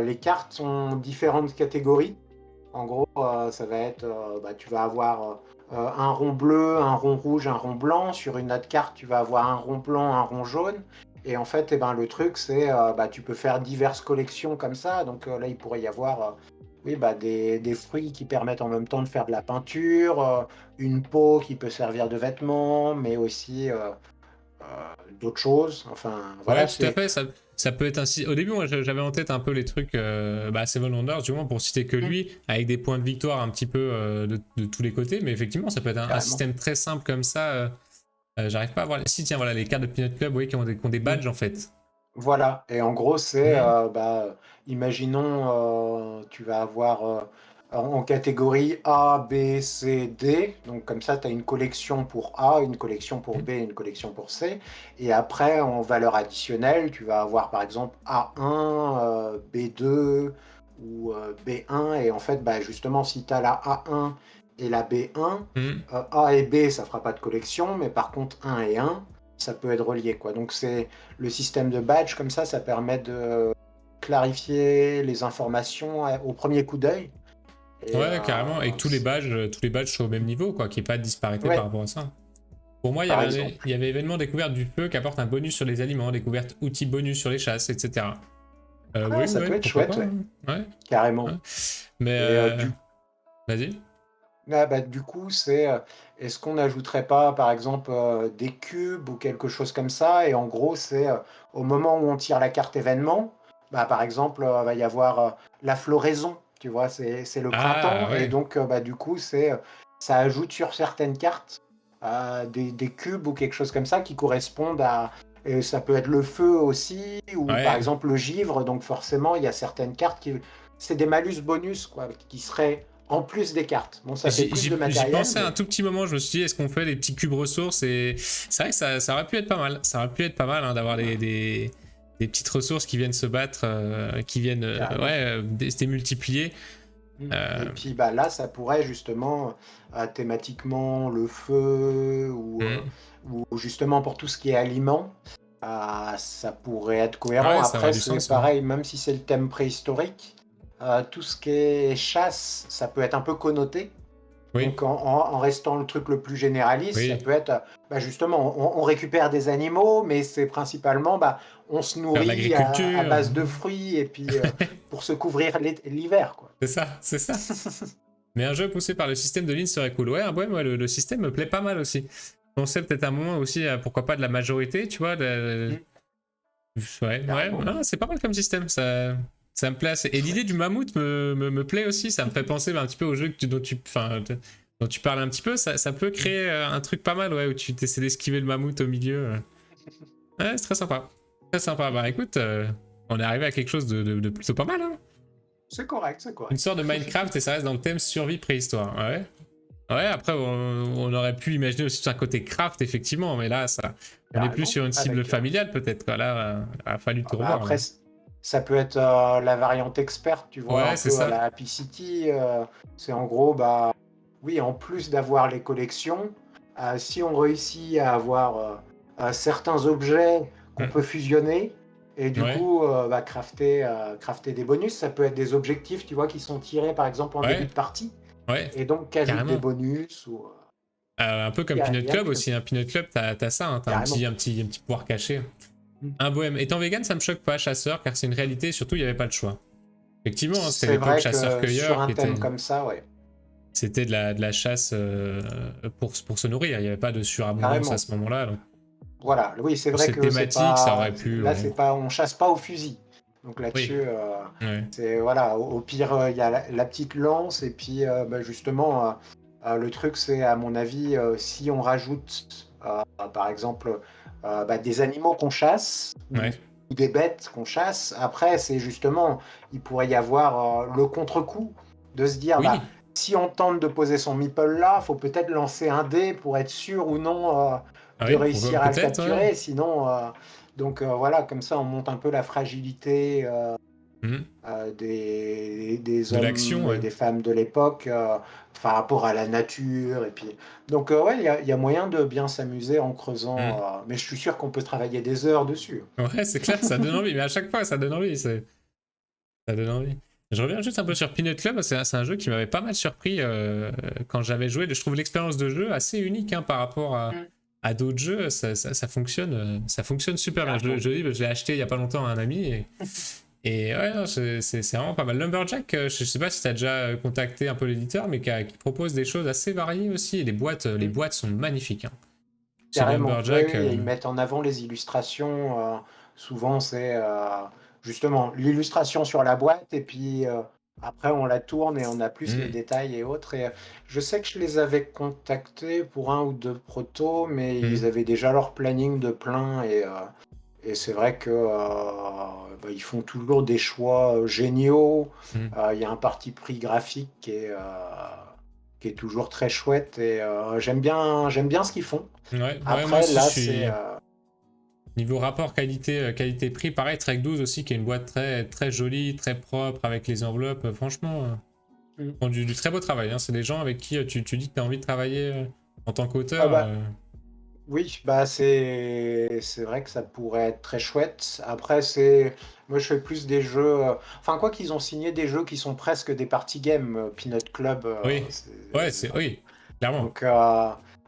les cartes ont différentes catégories. En gros, ça va être, tu vas avoir un rond bleu, un rond rouge, un rond blanc. Sur une autre carte, tu vas avoir un rond blanc, un rond jaune. Et en fait, le truc, c'est, tu peux faire diverses collections comme ça. Donc là, il pourrait y avoir, oui, des fruits qui permettent en même temps de faire de la peinture, une peau qui peut servir de vêtement, mais aussi d'autres choses. Enfin, ouais, voilà, tout à c'est. fait. Ça... ça peut être ainsi. Au début, moi, j'avais en tête un peu les trucs Seven Wonders, du moins pour citer que lui, avec des points de victoire un petit peu de tous les côtés. Mais effectivement, ça peut être un système très simple comme ça. J'arrive pas à voir. Si, tiens, voilà, les cartes de Peanut Club, oui, qui ont des badges en fait. Voilà, et en gros, c'est, imaginons, tu vas avoir en catégorie A, B, C, D. Donc, comme ça, tu as une collection pour A, une collection pour B, une collection pour C. Et après, en valeur additionnelle, tu vas avoir par exemple A1, B2 ou B1. Et en fait, justement, si tu as la A1 et la B1, A et B, ça fera pas de collection, mais par contre, 1 et 1, ça peut être relié, quoi. Donc, c'est le système de badge, comme ça permet de clarifier les informations au premier coup d'œil. Ouais, carrément, et que tous les badges soient au même niveau, quoi, qu'il n'y ait pas de disparité par rapport à ça. Pour moi, il y avait événement découverte du feu qui apporte un bonus sur les aliments, découverte outil bonus sur les chasses, etc. Oui, ça peut être chouette, ouais. Carrément. Ouais. Mais vas-y. Du coup, c'est est-ce qu'on n'ajouterait pas, par exemple, des cubes ou quelque chose comme ça? Et en gros, c'est au moment où on tire la carte événement, par exemple, va y avoir la floraison, tu vois, c'est le printemps. Ouais. Et donc, du coup, ça ajoute sur certaines cartes des cubes ou quelque chose comme ça qui correspondent à. Et ça peut être le feu aussi, ou par exemple le givre. Donc, forcément, il y a certaines cartes qui. C'est des malus bonus, quoi, qui seraient en plus des cartes. Bon, ça fait plus de matériel. J'y pensais un tout petit moment, je me suis dit, est-ce qu'on fait des petits cubes ressources? Et c'est vrai que ça aurait pu être pas mal. Ça aurait pu être pas mal d'avoir des petites ressources qui viennent se battre, qui viennent se démultiplier. Et puis là, ça pourrait justement, thématiquement, le feu, ou justement pour tout ce qui est aliments, ça pourrait être cohérent. Après, c'est pareil, même si c'est le thème préhistorique, tout ce qui est chasse, ça peut être un peu connoté. Donc en restant le truc le plus généraliste, ça peut être justement, on récupère des animaux, mais c'est principalement, on se nourrit à base de fruits, et puis pour se couvrir l'hiver, quoi. C'est ça. Mais un jeu poussé par le système de ligne serait cool. Ouais, moi, le système me plaît pas mal aussi. On sait peut-être un moment aussi, pourquoi pas de la majorité, tu vois. C'est pas mal comme système, ça me plaît assez. Et l'idée du mammouth me plaît aussi, ça me fait penser un petit peu au jeu dont tu parles un petit peu, ça peut créer un truc pas mal, où tu essaies d'esquiver le mammouth au milieu. Ouais, c'est très sympa. Très sympa. Écoute, on est arrivé à quelque chose de plutôt pas mal, hein. C'est correct. Une sorte de Minecraft et ça reste dans le thème survie préhistoire. Ouais, après, on aurait pu imaginer aussi un côté craft, effectivement, mais là, on est plus sur une cible familiale, peut-être. Là, il a fallu tout revoir. Après, ça peut être la variante experte, tu vois, un peu à la Happy City. C'est en gros, oui, en plus d'avoir les collections, si on réussit à avoir certains objets qu'on peut fusionner, et du coup, crafter des bonus, ça peut être des objectifs, tu vois, qui sont tirés, par exemple, en début de partie. Et donc, qu'ajoute des bonus. Un peu comme Peanut Club aussi. Un Peanut Club, t'as ça, hein, t'as un petit pouvoir caché. Un bohème. Étant vegan, ça me choque pas, chasseur, car c'est une réalité, et surtout, il n'y avait pas le choix. Effectivement, c'était l'époque chasseur-cueilleur. Sur un thème comme ça, c'était de la chasse pour se nourrir, il n'y avait pas de surabondance à ce moment-là. Donc... Voilà, oui, c'est vrai que thématique, ça aurait pu. Là, on chasse pas au fusil. Donc là-dessus, c'est voilà, au pire, il y a la petite lance, et puis justement, le truc, c'est à mon avis, si on rajoute, par exemple, des animaux qu'on chasse, ou des bêtes qu'on chasse, après, c'est justement, il pourrait y avoir le contre-coup de se dire, si on tente de poser son meeple là, faut peut-être lancer un dé pour être sûr ou non de réussir à le capturer, sinon... Donc voilà, comme ça on monte un peu la fragilité des hommes et des femmes de l'époque par rapport à la nature. Et puis... Donc il y a moyen de bien s'amuser en creusant, mais je suis sûr qu'on peut travailler des heures dessus. Ouais, c'est clair, ça donne envie, mais à chaque fois ça donne envie. Ça donne envie. Je reviens juste un peu sur Peanut Club, c'est un jeu qui m'avait pas mal surpris quand j'avais joué. Je trouve l'expérience de jeu assez unique par rapport à d'autres jeux, ça fonctionne super bien. Je l'ai acheté il y a pas longtemps à un ami et c'est vraiment pas mal. Lumberjack, je sais pas si tu as déjà contacté un peu l'éditeur, mais qui propose des choses assez variées aussi. Et les boîtes sont magnifiques. Carrément, Lumberjack, ils mettent en avant les illustrations souvent c'est justement l'illustration sur la boîte et puis après on la tourne et on a plus les Hmm, détails et autres. Et je sais que je les avais contactés pour un ou deux protos, mais ils hmm. avaient déjà leur planning de plein et c'est vrai que bah, ils font toujours des choix géniaux. Hmm. Il y a un parti pris graphique qui est toujours très chouette et j'aime bien ce qu'ils font. Ouais, ouais, moi Après, aussi, je là, c'est suis... Niveau rapport qualité, qualité-prix, pareil, Trek 12 aussi, qui est une boîte très, très jolie, très propre, avec les enveloppes. Franchement, mm. font du très beau travail. Hein. C'est des gens avec qui tu dis que tu as envie de travailler en tant Ah qu'auteur. bah, oui, bah c'est vrai que ça pourrait être très chouette. Après, moi je fais plus des jeux. Enfin, quoi qu'ils ont signé des jeux qui sont presque des party games, Peanut Club. Oui, ouais, oui, clairement. Donc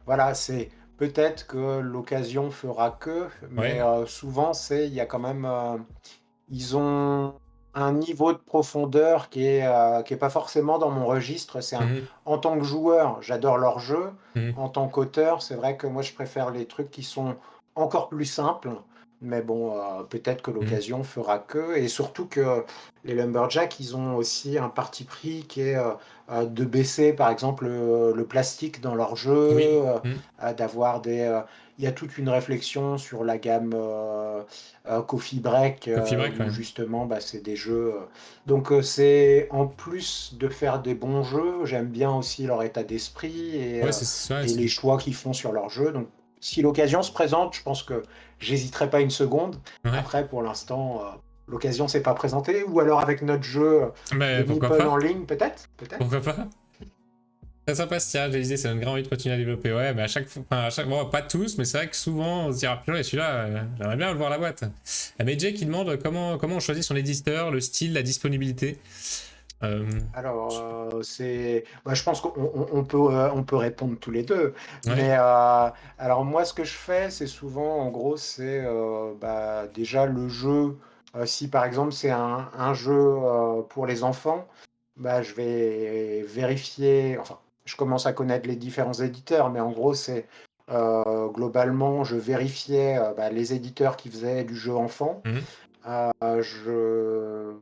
voilà, c'est peut-être que l'occasion fera que, mais Ouais. souvent il y a quand même, ils ont un niveau de profondeur qui est pas forcément dans mon registre. Mhm, En tant que joueur, j'adore leur jeu. mhm, En tant qu'auteur, c'est vrai que moi je préfère les trucs qui sont encore plus simples. Mais bon, peut-être que mhm. l'occasion fera que, et surtout que les Lumberjacks, ils ont aussi un parti pris qui est de baisser, par exemple, le plastique dans leur jeu, Oui. Mhm. d'avoir il y a toute une réflexion sur la gamme Coffee Break, Coffee Break, où ouais. justement, bah, c'est des jeux. Donc, c'est en plus de faire des bons jeux, j'aime bien aussi leur état d'esprit Ouais, c'est ça. et les choix qu'ils font sur leur jeu. Donc, si l'occasion se présente, je pense que j'hésiterai pas une seconde. Ouais. Après, pour l'instant, l'occasion s'est pas présentée. Ou alors avec notre jeu de Mais pourquoi Meeple en pas? ligne, peut-être, peut-être. Pourquoi pas? Très sympa ce tirage, l'idée, ça donne grave envie de continuer à développer. Ouais, mais à chaque fois, enfin, bon, pas tous, mais c'est vrai que souvent on se dit, ah purée, celui-là, j'aimerais bien le voir la boîte. Mais Jay qui demande comment on choisit son éditeur, le style, la disponibilité. Euh, Alors, je pense on peut répondre tous les deux. ouais. Mais alors moi, ce que je fais, c'est souvent, en gros, c'est bah, déjà le jeu. Si par exemple c'est un jeu pour les enfants, bah, je vais vérifier. Enfin, je commence à connaître les différents éditeurs, mais en gros, c'est globalement, je vérifiais bah, les éditeurs qui faisaient du jeu enfant. Mhm. Je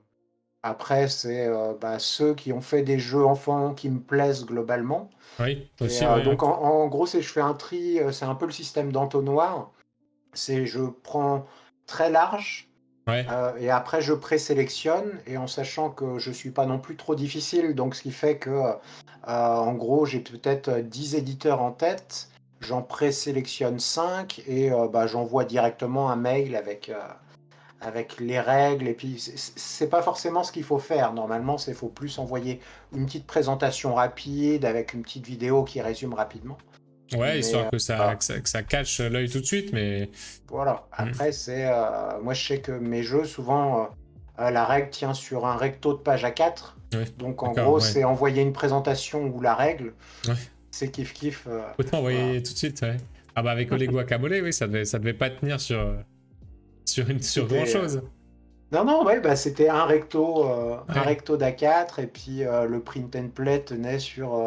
Après, c'est bah, ceux qui ont fait des jeux enfants qui me plaisent globalement. Oui, Et aussi, ouais. donc, en gros, je fais un tri, c'est un peu le système d'entonnoir. C'est je prends très large Ouais. et après je présélectionne et en sachant que je suis pas non plus trop difficile, donc ce qui fait que, en gros, j'ai peut-être 10 éditeurs en tête, j'en présélectionne 5 et bah, j'envoie directement un mail avec les règles, et puis c'est pas forcément ce qu'il faut faire. Normalement, c'est faut plus envoyer une petite présentation rapide avec une petite vidéo qui résume rapidement. Ouais, Mais histoire que ça catch l'œil tout de suite, mais. voilà. Mhm. Après, moi je sais que mes jeux, souvent, la règle tient sur un recto de page A4. Ouais, Donc en d'accord, gros, ouais. c'est envoyer une présentation ou la règle. Ouais. C'est kiff kiff. Autant Voilà. envoyer tout de suite, ouais. Ah bah avec Oleg Guacamole, oui, ça devait pas tenir sur grand C'était chose. Non, non, ouais, bah, c'était un Ouais. recto d'A4 et puis le print and play tenait sur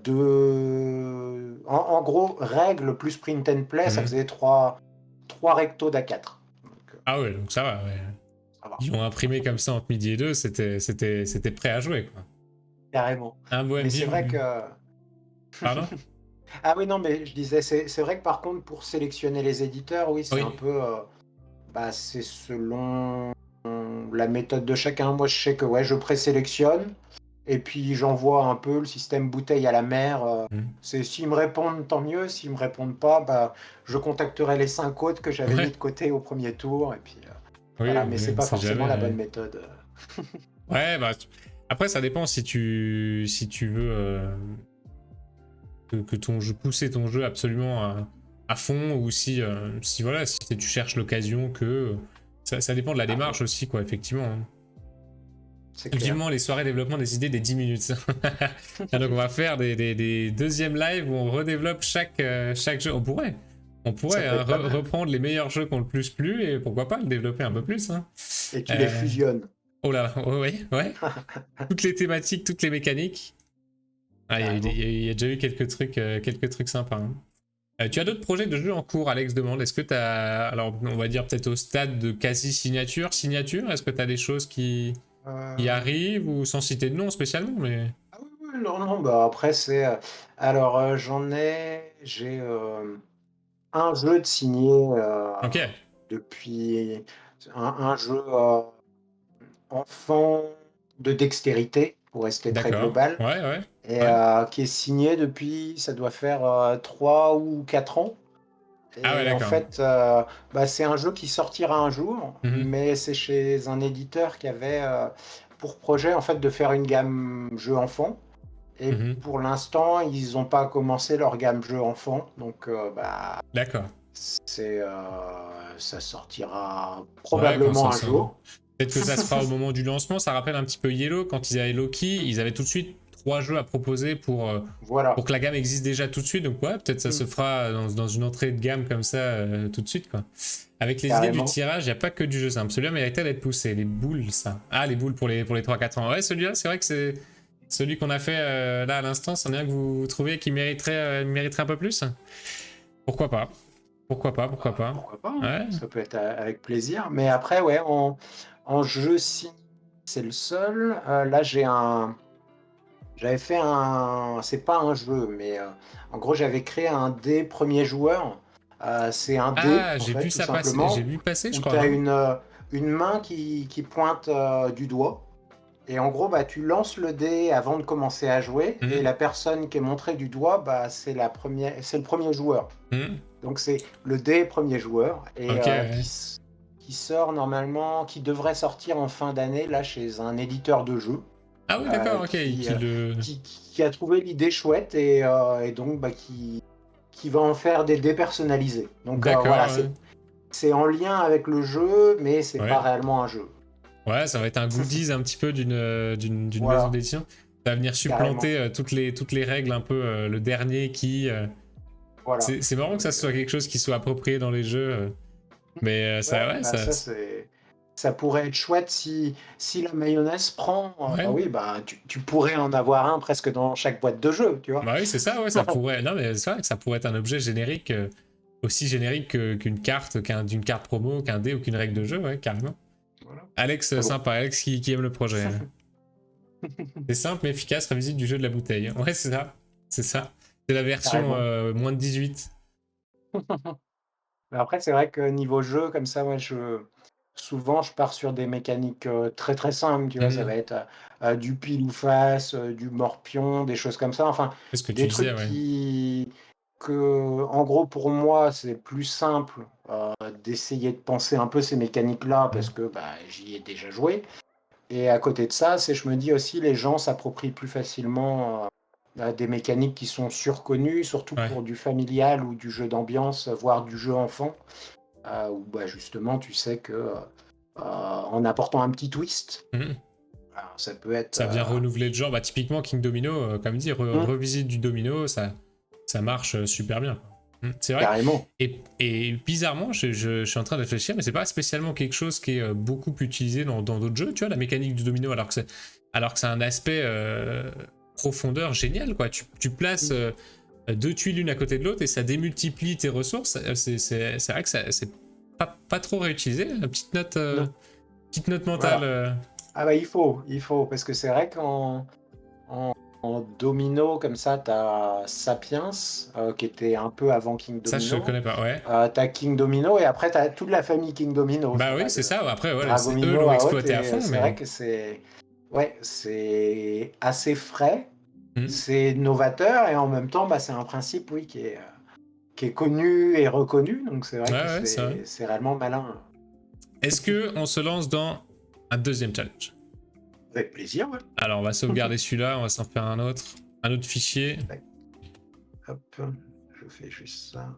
deux. En gros, règle plus print and play, ça Mhm. faisait trois rectos d'A4. Donc, Ah ouais, donc ça va, ouais. ça va, Ils ont imprimé comme ça entre midi et deux, c'était prêt à jouer, quoi. carrément. Un beau Mais c'est vrai que. Pardon? Ah oui, non, mais je disais, c'est vrai que par contre, pour sélectionner les éditeurs, oui, c'est un Oui. peu. Bah, c'est selon la méthode de chacun. Moi, je sais que ouais, je présélectionne. Et puis j'envoie un peu le système bouteille à la mer. Mhm. C'est s'ils me répondent, tant mieux. S'ils me répondent pas, bah, je contacterai les 5 autres que j'avais mis Ouais. de côté au premier tour. Et puis Oui, voilà, mais oui, c'est on pas sait forcément la jamais. bonne Ouais, méthode. ouais bah. Après, ça dépend si tu veux que ton jeu, pousser ton jeu absolument à fond ou si voilà, si tu cherches l'occasion que. Ça dépend de la Ah, démarche aussi, quoi, effectivement. Hein. c'est clair. Vivement les soirées développement des idées des 10 minutes. Ah, donc on va faire des deuxièmes lives où on redéveloppe chaque jeu. On Ça pourrait peut hein, être pas mal. reprendre les meilleurs jeux qui ont le plus plu et pourquoi pas le développer un peu plus. Hein. Et tu les Euh, fusionnes. Oh là, ouais, ouais. Toutes les thématiques, toutes les mécaniques. Ah, Carrément. il y a déjà eu quelques trucs sympas. Hein. Tu as d'autres projets de jeux en cours, Alex demande. Est-ce que tu as, alors on va dire peut-être au stade de quasi-signature, est-ce que tu as des choses qui Euh, arrivent ou sans citer de nom spécialement, mais... Ah oui, oui, non, non, bah après c'est. Alors j'ai un jeu de signé Ok, depuis un jeu enfant de dextérité, pour rester très d'accord. global, Ouais, ouais, et ouais. qui est signé depuis, ça doit faire 3 ou 4 ans. Ah ouais, Et en d'accord. fait, bah, c'est un jeu qui sortira un jour, Mhm, mais c'est chez un éditeur qui avait pour projet en fait de faire une gamme jeu enfant. Et mhm. pour l'instant, ils n'ont pas commencé leur gamme jeu enfant, donc bah, D'accord. ça sortira Ouais, quand probablement un ça... jour. Peut-être que ça se fera au moment du lancement. Ça rappelle un petit peu Yellow. Quand ils avaient Loki, ils avaient tout de suite 3 jeux à proposer pour Voilà. que la gamme existe déjà tout de suite. Donc ouais, peut-être ça se Mm, fera dans une entrée de gamme comme ça tout de suite, quoi. Avec les idées du carrément. tirage, il n'y a pas que du jeu simple. Celui-là méritait d'être poussé. Les boules, ça. Ah, les boules pour les 3-4 ans. Ouais, celui-là, c'est vrai que c'est celui qu'on a fait là à l'instant. C'en est un que vous trouvez qui mériterait un peu plus. Pourquoi pas? Pourquoi pas? Pourquoi Bah, pas? pourquoi pas, hein. Ouais. Ça peut être avec plaisir. Mais après, ouais, en jeu signé, c'est le seul. Là, j'avais fait un. C'est pas un jeu, mais en gros, j'avais créé un dé premier joueur. C'est un dé, Ah, en j'ai fait, vu tout ça passer. J'ai simplement, vu passer, je où crois, tu as non? une main qui pointe du doigt. Et en gros, bah, tu lances le dé avant de commencer à jouer. Et Mhm. la personne qui est montrée du doigt, bah, c'est le premier joueur. Mhm. Donc c'est le dé premier joueur et Ok, ouais. qui sort normalement, qui devrait sortir en fin d'année là chez un éditeur de jeux Ah oui, euh, d'accord, ok. qui, Qui euh, le... qui a trouvé l'idée chouette et donc bah, qui va en faire des dés personnalisés. Donc voilà, D'accord, ouais. c'est en lien avec le jeu, mais c'est pas Ouais. réellement un jeu. Ouais, ça va être un goodies un petit peu d'une maison Voilà, d'édition. Ça va venir carrément. supplanter toutes les règles, un peu le dernier qui... Voilà. C'est marrant que ça Donc, soit quelque chose qui soit approprié dans les jeux. Mais ça, ouais, ouais, bah ça pourrait être chouette si la mayonnaise prend. Bah ouais. oui, bah tu pourrais en avoir un presque dans chaque boîte de jeu, tu vois. Bah oui, c'est ça, ouais, ça pourrait... Non, mais c'est vrai que ça pourrait être un objet générique, aussi générique qu'une carte, d'une carte promo, qu'un dé ou qu'une règle de jeu, ouais, carrément. Voilà. Alex, Mais bon, sympa, Alex qui aime le projet. C'est simple mais efficace, revisite du jeu de la bouteille. Ouais, c'est ça. C'est ça. C'est la version carrément. moins de 18. Mais après, c'est vrai que niveau jeu, comme ça, moi, souvent, je pars sur des mécaniques très très simples, tu vois. Ça va Mhm. être du pile ou face, du morpion, des choses comme ça. Enfin, C'est ce que tu des disais, trucs ouais. en gros, pour moi, c'est plus simple d'essayer de penser un peu ces mécaniques-là parce Mhm. que bah, j'y ai déjà joué. Et à côté de ça, je me dis aussi, les gens s'approprient plus facilement des mécaniques qui sont surconnues, surtout Ouais. pour du familial ou du jeu d'ambiance, voire du jeu enfant, où bah, justement, tu sais que en apportant un petit twist, Mhm. ça peut être. Ça vient renouveler le genre. Bah, typiquement, King Domino, comme dit, Hmm, revisite du domino, ça marche super bien. C'est vrai. carrément. Et bizarrement, je suis en train de réfléchir, mais c'est pas spécialement quelque chose qui est beaucoup utilisé dans d'autres jeux, tu vois, la mécanique du domino, alors que c'est un aspect profondeur génial, quoi. Tu places Hmm, 2 tuiles l'une à côté de l'autre et ça démultiplie tes ressources. C'est vrai que c'est pas trop réutilisé. Une non, petite note mentale. voilà. Ah bah il faut, parce que c'est vrai en domino, comme ça, tu as Sapiens, qui était un peu avant King Ça, je Domino. connais pas, ouais. Tu as King Domino, et après, tu as toute la famille King Domino. Bah Ça oui, va c'est de ça. Après, voilà, eux Dragomino l'ont à Haute, exploité à et fond, c'est vrai mais. que c'est assez frais, Hmm. c'est novateur, et en même temps, bah, c'est un principe, oui, qui est connu et reconnu. Donc c'est Ouais, vrai que ouais, c'est vrai. c'est réellement malin. Est-ce que on se lance dans un deuxième challenge? Avec plaisir, ouais. Alors, on va sauvegarder celui-là, on va s'en faire un autre fichier. Tac, hop, je fais juste ça.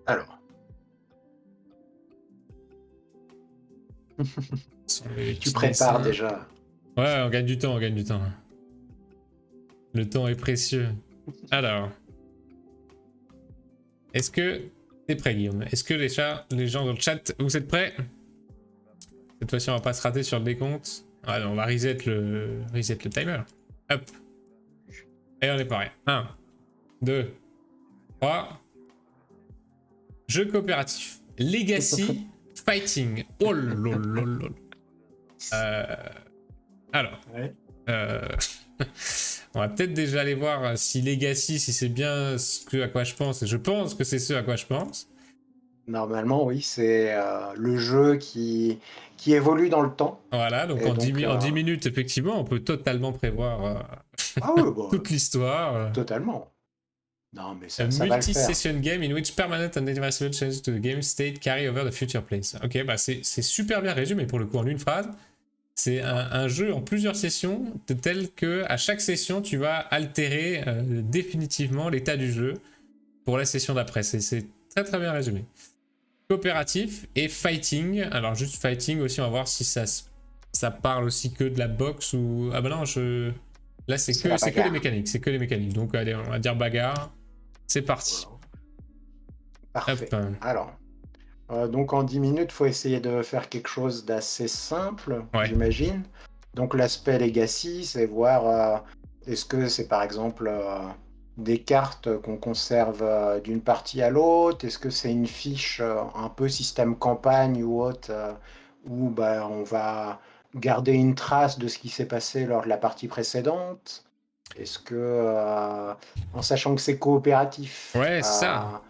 Alors, Sans les tu petits prépares dessins. déjà. Ouais, on gagne du temps, on gagne du temps. Le temps est précieux. Alors, est-ce que t'es prêt, Guillaume? Est-ce que les gens dans le chat, vous êtes prêts? Cette fois-ci, on va pas se rater sur le décompte. Ah, non, on va reset le timer. Hop. Et on est pareil. 1, 2, 3. Jeu coopératif. Legacy Fighting. Oh lololol. Alors. Ouais. On va peut-être déjà aller voir si Legacy, si c'est bien à quoi je pense. Et je pense que c'est ce à quoi je pense. Normalement, oui, c'est le jeu qui évolue dans le temps. Voilà, donc, en 10 minutes, effectivement, on peut totalement prévoir Ah oui, bon, toute l'histoire. totalement. Non, mais A ça va le faire. multi-session game in which permanent and irreversible changes to the game state carry over the future plays. Ok, bah c'est super bien résumé pour le coup en une phrase. C'est un jeu en plusieurs sessions, tel que à chaque session, tu vas altérer définitivement l'état du jeu pour la session d'après. C'est très très bien résumé. Coopératif et fighting. Alors juste fighting aussi, on va voir si ça parle aussi que de la boxe ou... Ah bah non, là c'est que les mécaniques. C'est que les mécaniques. Donc allez, on va dire bagarre. C'est parti. Voilà. Parfait. Hop. Alors, donc en 10 minutes, il faut essayer de faire quelque chose d'assez simple, Ouais. j'imagine. Donc l'aspect legacy, c'est voir est-ce que c'est par exemple des cartes qu'on conserve d'une partie à l'autre, est-ce que c'est une fiche un peu système campagne ou autre, où bah, on va garder une trace de ce qui s'est passé lors de la partie précédente. Est-ce que, en sachant que c'est coopératif, Ouais, c'est ça.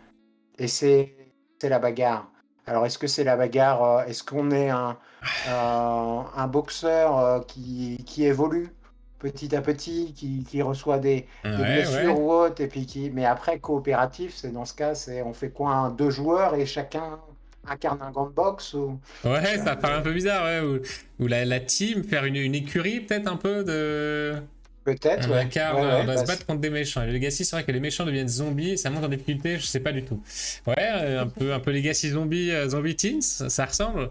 et c'est la bagarre. Alors, est-ce que c'est la bagarre, est-ce qu'on est un boxeur qui évolue petit à petit, qui reçoit des blessures ou autres, et puis mais après, coopératif, c'est dans ce cas, on fait quoi, 2 joueurs et chacun incarne un gant de boxe ou... Ouais, ça paraît un peu bizarre, ouais. Ou la team, faire une écurie, peut-être un peu de... Peut-être, on ouais. incarne, on doit se battre contre des méchants. Et le Legacy, c'est vrai que les méchants deviennent zombies, ça monte en difficulté, je sais pas du tout. Ouais, un peu Legacy zombie, zombie teens, ça ressemble.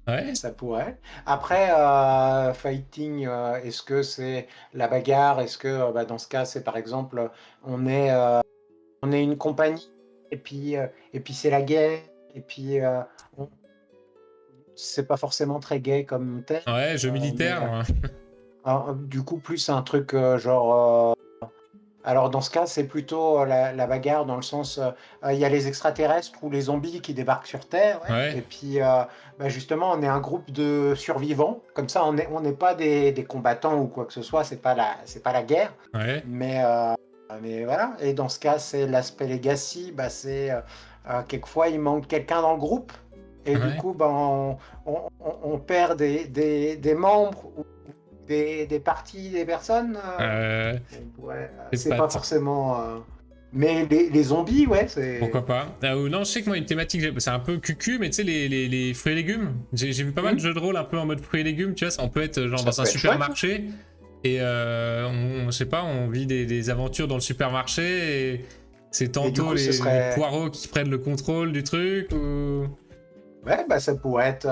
Ouais. Ça pourrait. Après, fighting, est-ce que c'est la bagarre? Est-ce que bah, dans ce cas, c'est par exemple, on est, euh, on est une compagnie et puis c'est la guerre et puis on- c'est pas forcément très gay comme tel. Ouais, jeu militaire. Alors, du coup, plus un truc alors dans ce cas, c'est plutôt la bagarre dans le sens, il y a les extraterrestres ou les zombies qui débarquent sur Terre, ouais. Ouais. Et puis bah, justement, on est un groupe de survivants. Comme ça, on n'est pas des combattants ou quoi que ce soit. C'est pas la guerre. Ouais. Mais voilà. Et dans ce cas, c'est l'aspect legacy. Bah, quelquefois il manque quelqu'un dans le groupe. Et du Ouais. coup, bah, on perd des membres ou des parties des personnes. Ouais, c'est pas forcément. Mais les zombies, ouais, c'est. Pourquoi pas. Non, je sais que moi, une thématique, c'est un peu cucu, mais tu sais, les fruits et légumes. J'ai vu pas mal de jeux de rôle un peu en mode fruits et légumes, tu vois. On peut être genre dans un supermarché et je sais pas, on vit des aventures dans le supermarché et c'est tantôt coup, les poireaux qui prennent le contrôle du truc ou. Ouais, bah ça pourrait être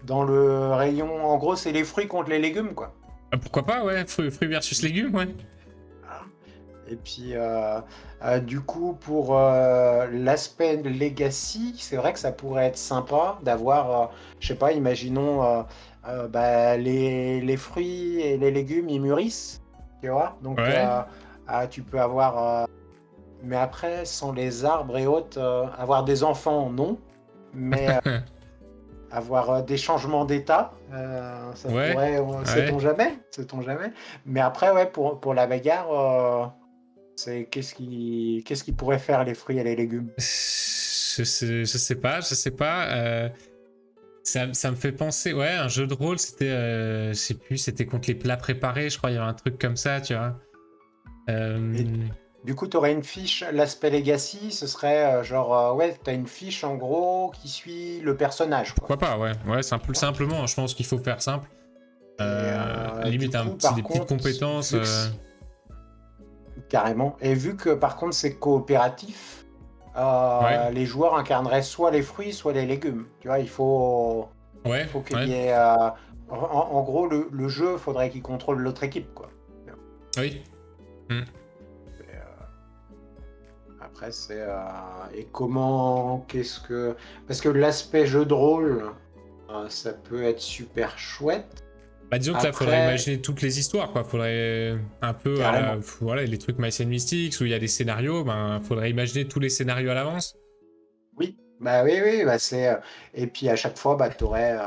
dans le rayon. En gros, c'est les fruits contre les légumes, quoi. Pourquoi pas, ouais, fruits versus légumes, ouais. Et puis, du coup, pour l'aspect legacy, c'est vrai que ça pourrait être sympa d'avoir, je sais pas, imaginons bah, les fruits et les légumes, ils mûrissent, tu vois. Donc, tu peux avoir, mais après, sans les arbres et autres, avoir des enfants, non. Mais avoir des changements d'état, ça pourrait, sait-on jamais, sait-on jamais. Mais après, ouais, pour la bagarre, c'est qu'est-ce qui pourrait faire les fruits et les légumes? Je sais pas. Ça me fait penser, ouais, un jeu de rôle, c'était, je sais plus, c'était contre les plats préparés, je crois, il y avait un truc comme ça, tu vois. Et du coup, tu aurais une fiche, l'aspect legacy, ce serait genre, ouais, tu as une fiche en gros qui suit le personnage, quoi. Pourquoi pas, ouais, simplement, je pense qu'il faut faire simple. Limite des petites compétences. Carrément. Et vu que par contre c'est coopératif, les joueurs incarneraient soit les fruits, soit les légumes. Tu vois, il faut qu'il y ait. En gros, le jeu, faudrait qu'il contrôle l'autre équipe, quoi. Oui. Après, c'est. Et comment. Parce que l'aspect jeu de rôle, ça peut être super chouette. Bah disons que là, faudrait Après, imaginer toutes les histoires, quoi. Faudrait un peu, carrément. voilà, les trucs My and Mystics où il y a des scénarios, ben faudrait imaginer tous les scénarios à l'avance. Oui, bah oui, oui, bah et puis à chaque fois, bah, tu aurais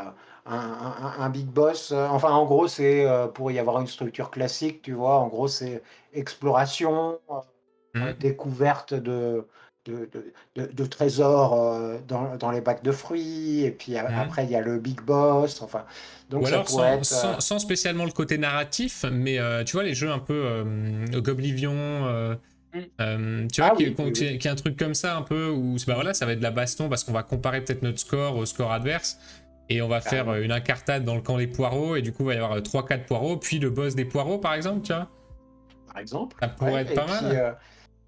un big boss. Enfin, en gros, c'est pour y avoir une structure classique, tu vois. En gros, c'est exploration, Hmm. découverte de trésors dans les bacs de fruits. Et puis Hmm. après, il y a le big boss. Enfin, Ou donc ça alors pourrait être. sans spécialement le côté narratif, mais tu vois les jeux un peu Goblivion, Hmm. tu vois Ah oui, oui, oui, qui est un truc comme ça un peu où bah voilà, ça va être de la baston parce qu'on va comparer peut-être notre score au score adverse et on va faire carrément. une incartade dans le camp des poireaux et du coup il va y avoir 3-4 poireaux puis le boss des poireaux par exemple, tu vois. Par exemple. Ça pourrait Ouais. être Et pas puis, mal.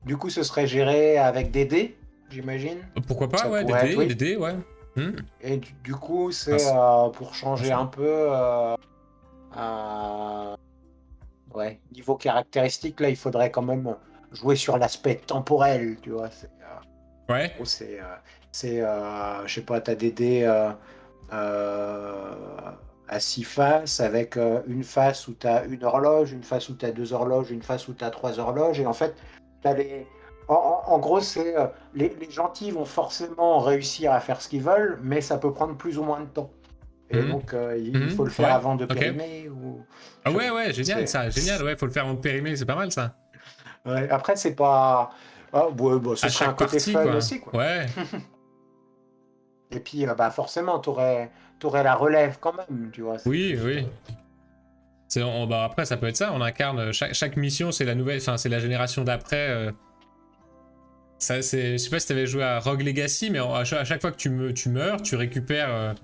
du coup, ce serait géré avec des dés, j'imagine. Pourquoi pas, Ça ouais, pourrait être, des oui. dés, ouais. Hmm. Et du coup, Ah, c'est pour changer franchement. un peu euh, ouais, niveau caractéristique, là, il faudrait quand même jouer sur l'aspect temporel, tu vois. Ouais. En gros, je sais pas, t'as des dés euh, à 6 faces avec une face où t'as une horloge, une face où t'as deux horloges, une face où t'as trois horloges, et en fait, t'as les... en gros, c'est les gentils vont forcément réussir à faire ce qu'ils veulent, mais ça peut prendre plus ou moins de temps. Et Hmm. donc, il Hmm. faut le faire Ouais, avant de ok. périmer ou Ah je sais ouais, pas. ouais, génial ça, génial, ouais, faut le faire en périmé, c'est pas mal ça. Ouais, après, c'est pas. Ah, ouais, bon, ce À serait un chaque côté partie, fun quoi. aussi, quoi. Ouais. Et puis, bah, forcément, t'aurais la relève quand même, tu vois. C'est Oui, juste. oui. Bah, après, ça peut être ça. On incarne chaque mission, c'est la nouvelle, enfin, c'est la génération d'après. Ça, je sais pas si t'avais joué à Rogue Legacy, mais à chaque fois que tu meurs, tu récupères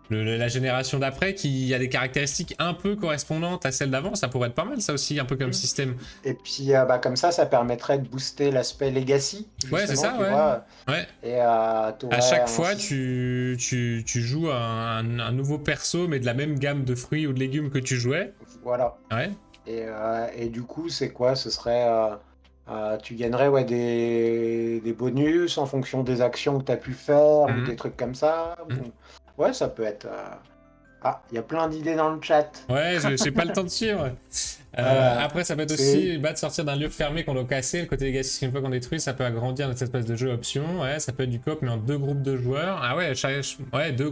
la génération d'après qui a des caractéristiques un peu correspondantes à celles d'avant. Ça pourrait être pas mal, ça aussi, un peu comme Mm. système. Et puis, bah, comme ça permettrait de booster l'aspect legacy, Ouais, c'est justement, ça, tu ouais. vois. Ouais. Et À t'aurais chaque un fois, système. tu joues un nouveau perso, mais de la même gamme de fruits ou de légumes que tu jouais. Voilà. Ouais. Et du coup, c'est quoi? Ce serait. Tu gagnerais ouais, des bonus en fonction des actions que tu as pu faire ou des Mhm. trucs comme ça. Mhm. Ouais, ça peut être. Ah, il y a plein d'idées dans le chat. Ouais, j'ai pas le temps de suivre. Voilà. Après, ça peut être C'est. aussi de sortir d'un lieu fermé qu'on doit casser. Le côté legacy, une fois qu'on détruit, ça peut agrandir notre espace de jeu option. Ouais, ça peut être du coop, mais en deux groupes de joueurs. Ah ouais, ouais, deux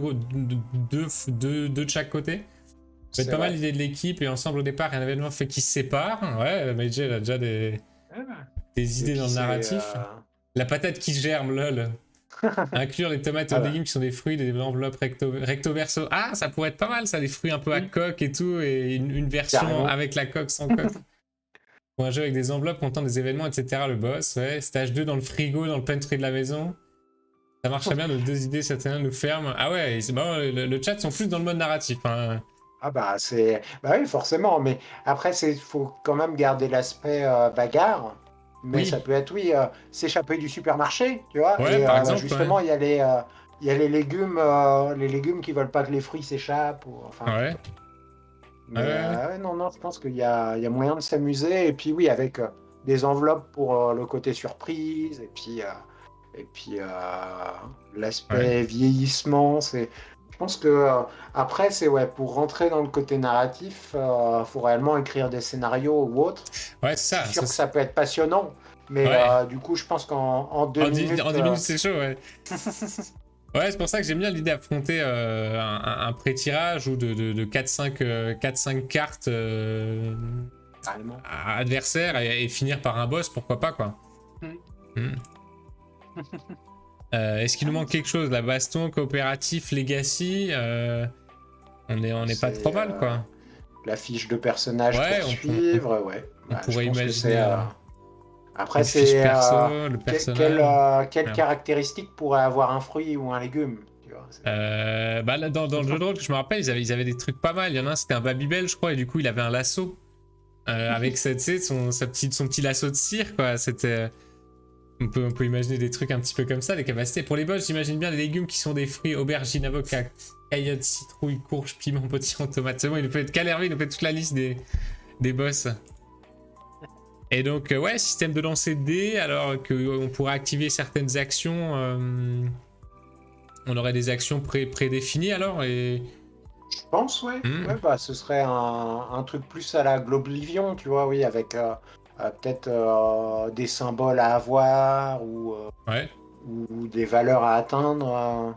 de chaque côté. Ça peut être C'est pas mal vrai. l'idée de l'équipe et ensemble au départ, un événement fait qu'ils se séparent. Ouais, Meiji, elle a déjà Ah. des Et idées dans puis le c'est. narratif. La patate qui germe, lol. Inclure les tomates et Ah autres bah. légumes qui sont des fruits des enveloppes recto verso. Ah, ça pourrait être pas mal ça, des fruits un peu à Hmm, coque et tout, et une version carrément. avec la coque sans coque. Pour un jeu avec des enveloppes comptant des événements, etc. Le boss, ouais. Stage 2 dans le frigo, dans le pantry de la maison. Ça marcherait bien, nos deux idées, certaines nous ferment. Ah ouais, bon, le chat sont plus dans le mode narratif. Hein. Ah bah c'est. Bah oui, forcément. Mais après, faut quand même garder l'aspect bagarre. Mais ça Oui, peut être, oui, s'échapper du supermarché, tu vois. ouais, Et par bah, exemple, ouais. justement, il y a les légumes qui veulent pas que les fruits s'échappent. Enfin, je sais Ouais, pas. ouais, Mais ouais. ouais, non, non, je pense qu'il y a moyen de s'amuser. Et puis oui, avec des enveloppes pour le côté surprise. Et puis Ouais, l'aspect vieillissement. Je pense que après, c'est ouais, pour rentrer dans le côté narratif, faut réellement écrire des scénarios ou autre. ouais, Je suis c'est ça. sûr que ça peut être passionnant. Mais Ouais. du coup, je pense qu'en deux En minutes. 10 minutes, c'est chaud, ouais. Ouais, c'est pour ça que j'aime bien l'idée d'affronter un pré-tirage ou de 4-5 cartes Carrément. adversaires et finir par un boss, pourquoi pas, quoi. Hmm. Hmm. Est-ce qu'il Ah nous non, manque quelque chose? La baston, coopératif, legacy on est pas trop c'est mal, quoi. la fiche de personnage Ouais, pour suivre. Ouais, on bah, je pourrait pense que imaginer c'est. Après, une fiche c'est perso, le personnage. quelle Merde. caractéristique pourrait avoir un fruit ou un légume, tu vois, Bah là, dans le jeu de rôle que je me rappelle, ils avaient des trucs pas mal. Il y en a un, c'était un Babybel, je crois, et du coup, il avait un lasso. Avec tu sais, son petit lasso de cire, quoi. C'était. On peut imaginer des trucs un petit peu comme ça, des capacités. Pour les boss, j'imagine bien les légumes qui sont des fruits, aubergines, avocat, caillotte, citrouille, courge, piment, potiron, tomate. C'est bon, il nous fait Calervé, il nous fait toute la liste des boss. Et donc, ouais, système de lancer de dés, alors qu'on pourrait activer certaines actions on aurait des actions prédéfinies alors et... Je pense, ouais. Ouais, bah, ce serait un truc plus à la Globlivion, tu vois, oui, avec peut-être des symboles à avoir Ouais. ou des valeurs à atteindre.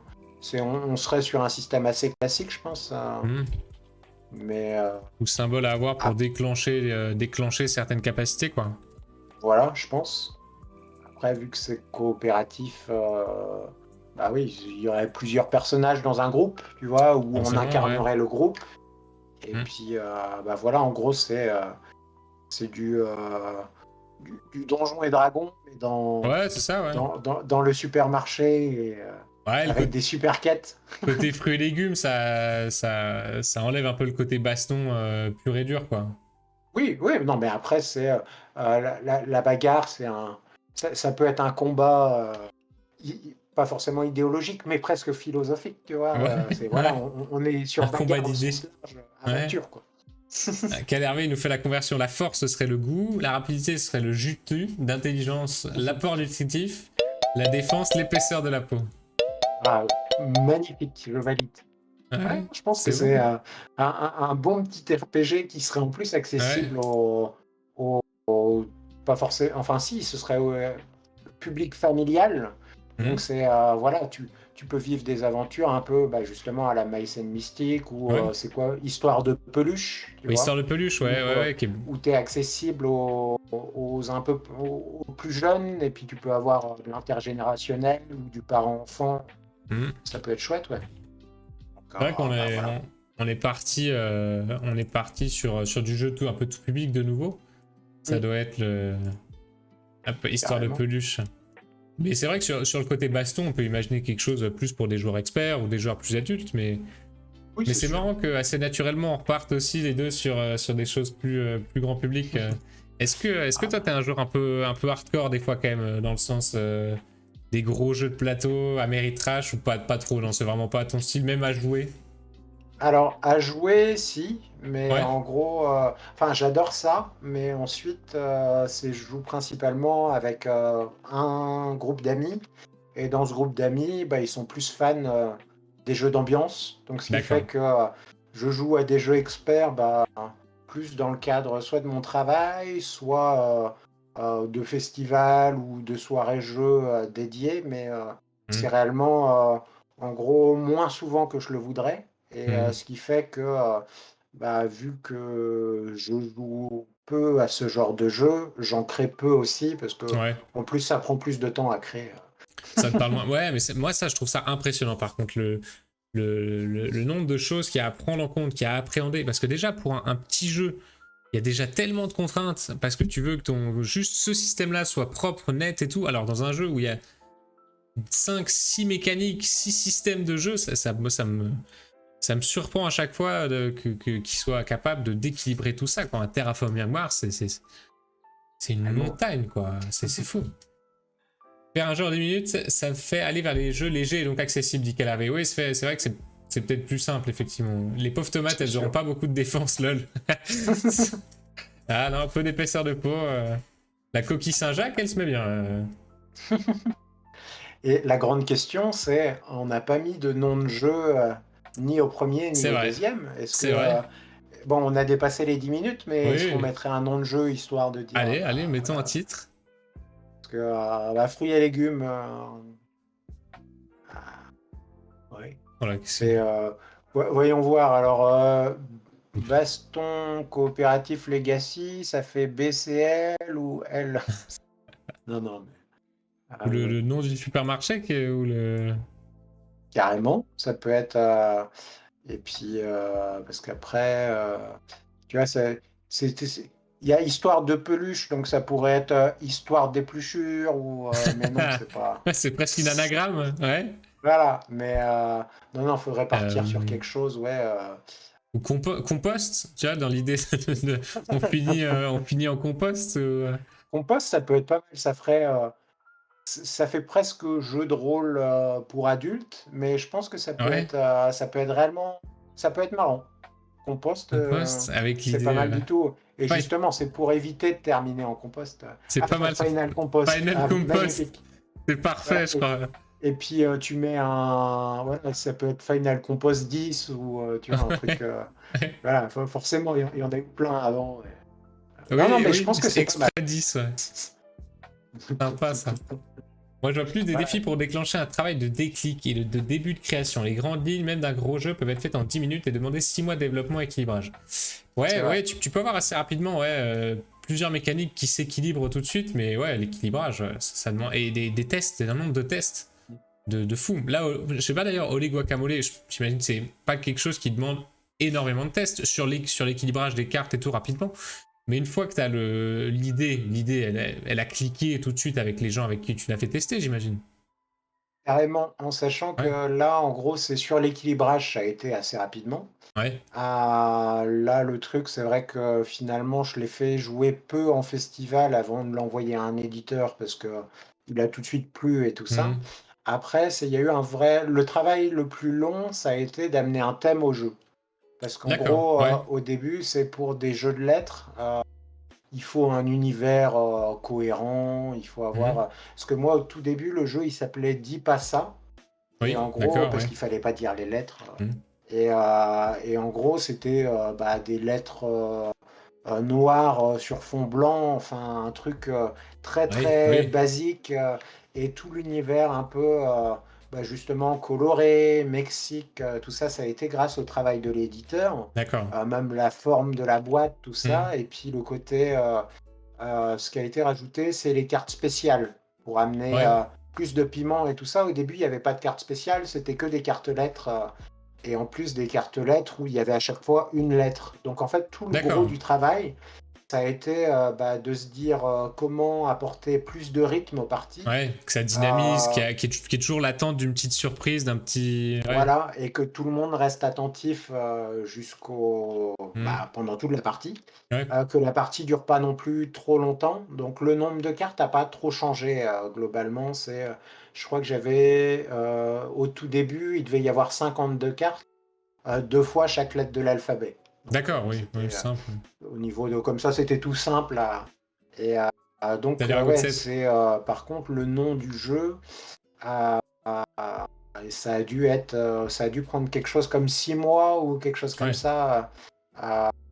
On serait sur un système assez classique, je pense. Mais Ou symbole à avoir pour ah, déclencher certaines capacités, quoi. voilà, je pense. Après, vu que c'est coopératif, bah oui, il y aurait plusieurs personnages dans un groupe, tu vois, où on Forcément, ouais. incarnerait le groupe. Et puis, bah voilà, en gros, c'est du Donjon et Dragon, mais Ouais, c'est ça, ouais. dans le supermarché et, Ouais, le avec des super quêtes. côté fruits et légumes, ça enlève un peu le côté baston pur et dur, quoi. Oui, oui, non, mais après, la bagarre, ça peut être un combat, pas forcément idéologique, mais presque philosophique, tu vois. Ouais, Voilà, ouais. on est Un sur combat bagarre au d'idées. sens large, Ouais. aventure, quoi. Calervé nous fait la conversion. La force, ce serait le goût. La rapidité, ce serait le jus d'intelligence, l'apport nutritif. La défense, l'épaisseur de la peau. Ah, magnifique, je valide. Ouais, Ouais, je pense que c'est c'est bon. un bon petit RPG qui serait en plus Ouais. accessible pas forcément, enfin si, ce serait au public familial. Donc Mhm. voilà, tu peux vivre des aventures un peu bah, justement à la Mice and Mystic ou Ouais. c'est quoi, Histoire de peluche, tu Histoire vois, de peluche, où, ouais, ouais, ouais. où tu es accessible aux plus jeunes et puis tu peux avoir de l'intergénérationnel ou du parent-enfant. Mhm. Ça peut être chouette, ouais. Donc, C'est vrai qu'on bah, est, voilà. on est parti sur du jeu tout, un peu tout public de nouveau. Ça Mm, doit être un peu histoire de carrément. peluche. Mais c'est vrai que sur le côté baston, on peut imaginer quelque chose plus pour des joueurs experts ou des joueurs plus adultes, Oui, mais c'est c'est sûr. marrant que assez naturellement on reparte aussi les deux sur des choses plus grand public. Est-ce que Ah, toi t'es un joueur un peu hardcore des fois quand même, dans le sens des gros jeux de plateau, Ameritrash ou pas trop, non c'est vraiment pas ton style même à jouer? alors, à jouer, si, mais Ouais, en gros, enfin, j'adore ça, mais ensuite, je joue principalement avec un groupe d'amis, et dans ce groupe d'amis, bah, ils sont plus fans des jeux d'ambiance, donc ce qui fait d'accord. que je joue à des jeux experts, bah, plus dans le cadre soit de mon travail, soit de festivals ou de soirées jeux dédiées, mais c'est Hmm, réellement, en gros, moins souvent que je le voudrais. Et hmm. ce qui fait que, bah, vu que je joue peu à ce genre de jeu, j'en crée peu aussi, parce que Ouais, en plus, ça prend plus de temps à créer. ça te parle moins. Ouais, mais moi ça je trouve ça impressionnant par contre le nombre de choses qu'il y a à prendre en compte, qu'il y a à appréhender. Parce que déjà, pour un petit jeu, il y a déjà tellement de contraintes parce que tu veux que juste ce système-là soit propre, net et tout. Alors, dans un jeu où il y a 5 6 mécaniques, 6 systèmes de jeu, ça me surprend à chaque fois qu'il soit capable de d'équilibrer tout ça. Quoi. Un Terraforming Mars, c'est une Vraiment. montagne, quoi. C'est fou. Faire un jeu en 10 minutes, ça fait aller vers les jeux légers et donc accessibles, dit Calavé. Oui, c'est vrai que c'est peut-être plus simple, effectivement. Les pauvres tomates, C'est elles n'auront sûr. pas beaucoup de défense, lol. Ah non, un peu d'épaisseur de peau. La coquille Saint-Jacques, elle se met bien. Et la grande question, c'est, on n'a pas mis de nom de jeu ni au premier ni C'est au vrai. deuxième. Est-ce que, C'est vrai. bon, on a dépassé les 10 minutes, mais est-ce qu'on Oui. mettrait un nom de jeu histoire de dire, Allez, allez, bah mettons un voilà, titre. parce que bah, fruits et légumes, ah, ouais, Voilà. c'est, voyons voir. Alors, Baston coopératif Legacy, ça fait BCL ou L? Non, non, mais Ou le, euh, le nom du supermarché ou le. carrément, ça peut être. Et puis, parce qu'après, tu vois, il y a histoire de peluche, donc ça pourrait être histoire d'épluchure, mais non, c'est pas. Ouais, c'est presque une anagramme. Ouais. Voilà, mais non, non, faudrait partir sur Euh, quelque chose, ouais. Ou compost, tu vois, dans l'idée on finit en compost. Compost, ça peut être pas mal, ça fait presque jeu de rôle pour adultes, mais je pense que Ouais, ça peut être réellement, ça peut être marrant. Compost, compost, avec c'est pas l'idée. mal du tout. Et Ouais, justement, c'est pour éviter de terminer en compost. c'est pas mal ça. Final Compost. Final compost, Magnifique. c'est parfait, Voilà. je crois. Et puis tu mets un. Voilà, ça peut être Final Compost 10 ou tu vois, un truc. Voilà, forcément, il y en a eu plein avant. Non, non, Oui, mais je oui, pense que c'est pas mal. Exprès 10, ouais. Sympa ça. Moi, je vois plus des défis Ouais, pour déclencher un travail de déclic et de début de création. Les grandes lignes, même d'un gros jeu, peuvent être faites en 10 minutes et demander 6 mois de développement et équilibrage. c'est Ouais, vrai. ouais, tu peux avoir assez rapidement plusieurs mécaniques qui s'équilibrent tout de suite, mais ouais, l'équilibrage, ça demande. Et des tests, un nombre de tests de fou. Là, je sais pas d'ailleurs, Oli Guacamole, j'imagine que c'est pas quelque chose qui demande énormément de tests sur l'équilibrage des cartes et tout rapidement. Mais une fois que tu as l'idée, elle a cliqué tout de suite avec les gens avec qui tu l'as fait tester, j'imagine. Carrément, en sachant Ouais, que là, en gros, c'est sur l'équilibrage, ça a été assez rapidement. ouais. Ah, là, le truc, c'est vrai que finalement, je l'ai fait jouer peu en festival avant de l'envoyer à un éditeur parce que il a tout de suite plu et tout ça. Mhm. Après, il y a eu un vrai. Le travail le plus long, ça a été d'amener un thème au jeu. Parce qu'en D'accord, gros, ouais. au début, c'est pour des jeux de lettres. Il faut un univers cohérent. Il faut avoir. Mhm. Parce que moi, au tout début, le jeu, il s'appelait Dis pas ça. Et en Oui, gros, d'accord, parce ouais. qu'il fallait pas dire les lettres. Mhm. Et en gros, c'était des lettres noires sur fond blanc, enfin un truc très Oui, très oui, basique et tout l'univers un peu justement coloré, Mexique, tout ça, ça a été grâce au travail de l'éditeur, d'accord. même la forme de la boîte, tout Mhm. ça, et puis le côté, ce qui a été rajouté, c'est les cartes spéciales pour amener Ouais, plus de piment et tout ça. Au début, il n'y avait pas de cartes spéciales, c'était que des cartes lettres. Et en plus des cartes lettres où il y avait à chaque fois une lettre. Donc en fait, tout le gros d'accord. du travail, ça a été de se dire comment apporter plus de rythme aux parties. Ouais, que ça dynamise, Euh, qui est toujours l'attente d'une petite surprise, d'un petit. Ouais. voilà, et que tout le monde reste attentif Mhm. pendant toute la partie. Ouais. Que la partie dure pas non plus trop longtemps. Donc le nombre de cartes n'a pas trop changé globalement. Je crois que j'avais au tout début, il devait y avoir 52 cartes, deux fois chaque lettre de l'alphabet. Donc D'accord, oui, oui, c'était simple. au niveau de comme ça, c'était tout simple. Et T'as donc les ragots de ouais, 7. c'est par contre le nom du jeu. euh, et ça a dû prendre quelque chose comme 6 mois ou quelque chose comme Ouais. ça,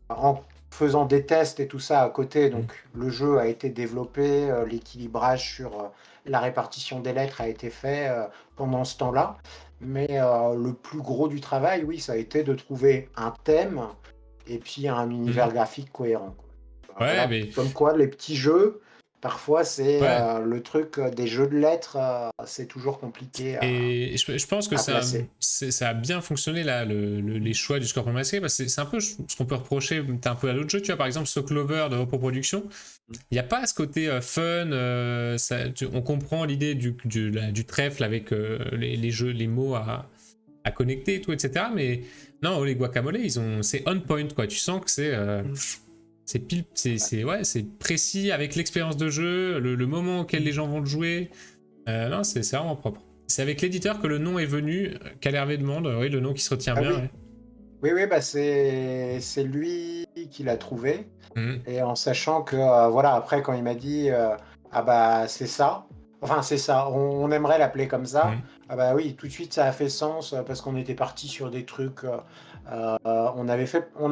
en faisant des tests et tout ça à côté. Mhm. Donc le jeu a été développé, l'équilibrage sur la répartition des lettres a été fait pendant ce temps-là. Mais le plus gros du travail, oui, ça a été de trouver un thème et puis un univers Mhm. graphique cohérent, quoi. Ouais, Voilà, mais. comme quoi les petits jeux, parfois c'est Ouais. le truc des jeux de lettres, c'est toujours compliqué Et je pense que à placer. ça a bien fonctionné là, les choix du scorpion masqué, parce que c'est un peu ce qu'on peut reprocher un peu à d'autres jeux. Tu vois, par exemple, ce Clover de Reproduction, il n'y a pas ce côté fun. On comprend l'idée du trèfle avec les jeux, les mots à connecter et tout, etc. Mais non, les guacamole, c'est on point, quoi. Tu sens que c'est pile, ouais, c'est précis avec l'expérience de jeu, le moment auquel les gens vont le jouer. Non, c'est vraiment propre. C'est avec l'éditeur que le nom est venu, qu'Hervé demande, oui, le nom qui se retient Ah bien, oui, ouais. oui, oui, c'est lui qui l'a trouvé. Mhm. Et en sachant que, voilà, après, quand il m'a dit, ah bah, c'est ça, enfin, c'est ça, on aimerait l'appeler comme ça, Mhm. ah bah oui, tout de suite, ça a fait sens parce qu'on était parti sur des trucs. On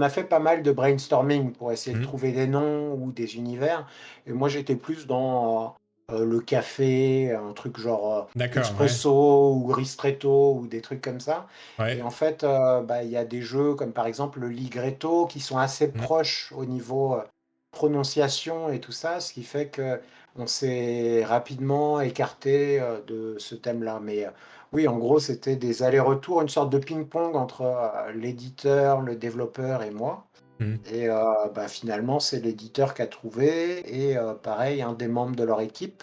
a fait pas mal de brainstorming pour essayer de Mhm. trouver des noms ou des univers. Et moi, j'étais plus dans le café, un truc genre D'accord, ouais. espresso ou ristretto ou des trucs comme ça. Et Ouais. en fait, il y a des jeux comme par exemple le Ligretto qui sont assez Mhm. proches au niveau prononciation et tout ça, ce qui fait que on s'est rapidement écarté de ce thème-là. Mais oui, en gros, c'était des allers-retours, une sorte de ping-pong entre l'éditeur, le développeur et moi. Mhm. Et finalement, c'est l'éditeur qui a trouvé, et pareil, un des membres de leur équipe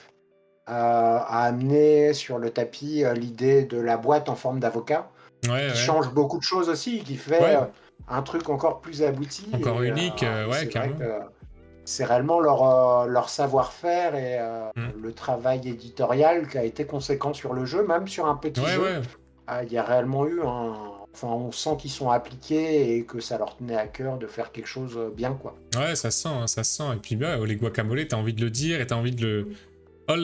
a amené sur le tapis l'idée de la boîte en forme d'avocat, Ouais, qui ouais. change beaucoup de choses aussi, qui fait Ouais, un truc encore plus abouti. encore unique, Et ouais, c'est vrai carrément. que c'est réellement leur savoir-faire et Mhm. le travail éditorial qui a été conséquent sur le jeu, même sur un petit Ouais, jeu. ouais. Il y a réellement eu un. Enfin, on sent qu'ils sont appliqués et que ça leur tenait à cœur de faire quelque chose bien, quoi. Ouais, ça se sent, hein, ça se sent. Et puis, bah, les guacamole, t'as envie de le dire et t'as envie de le. Oh,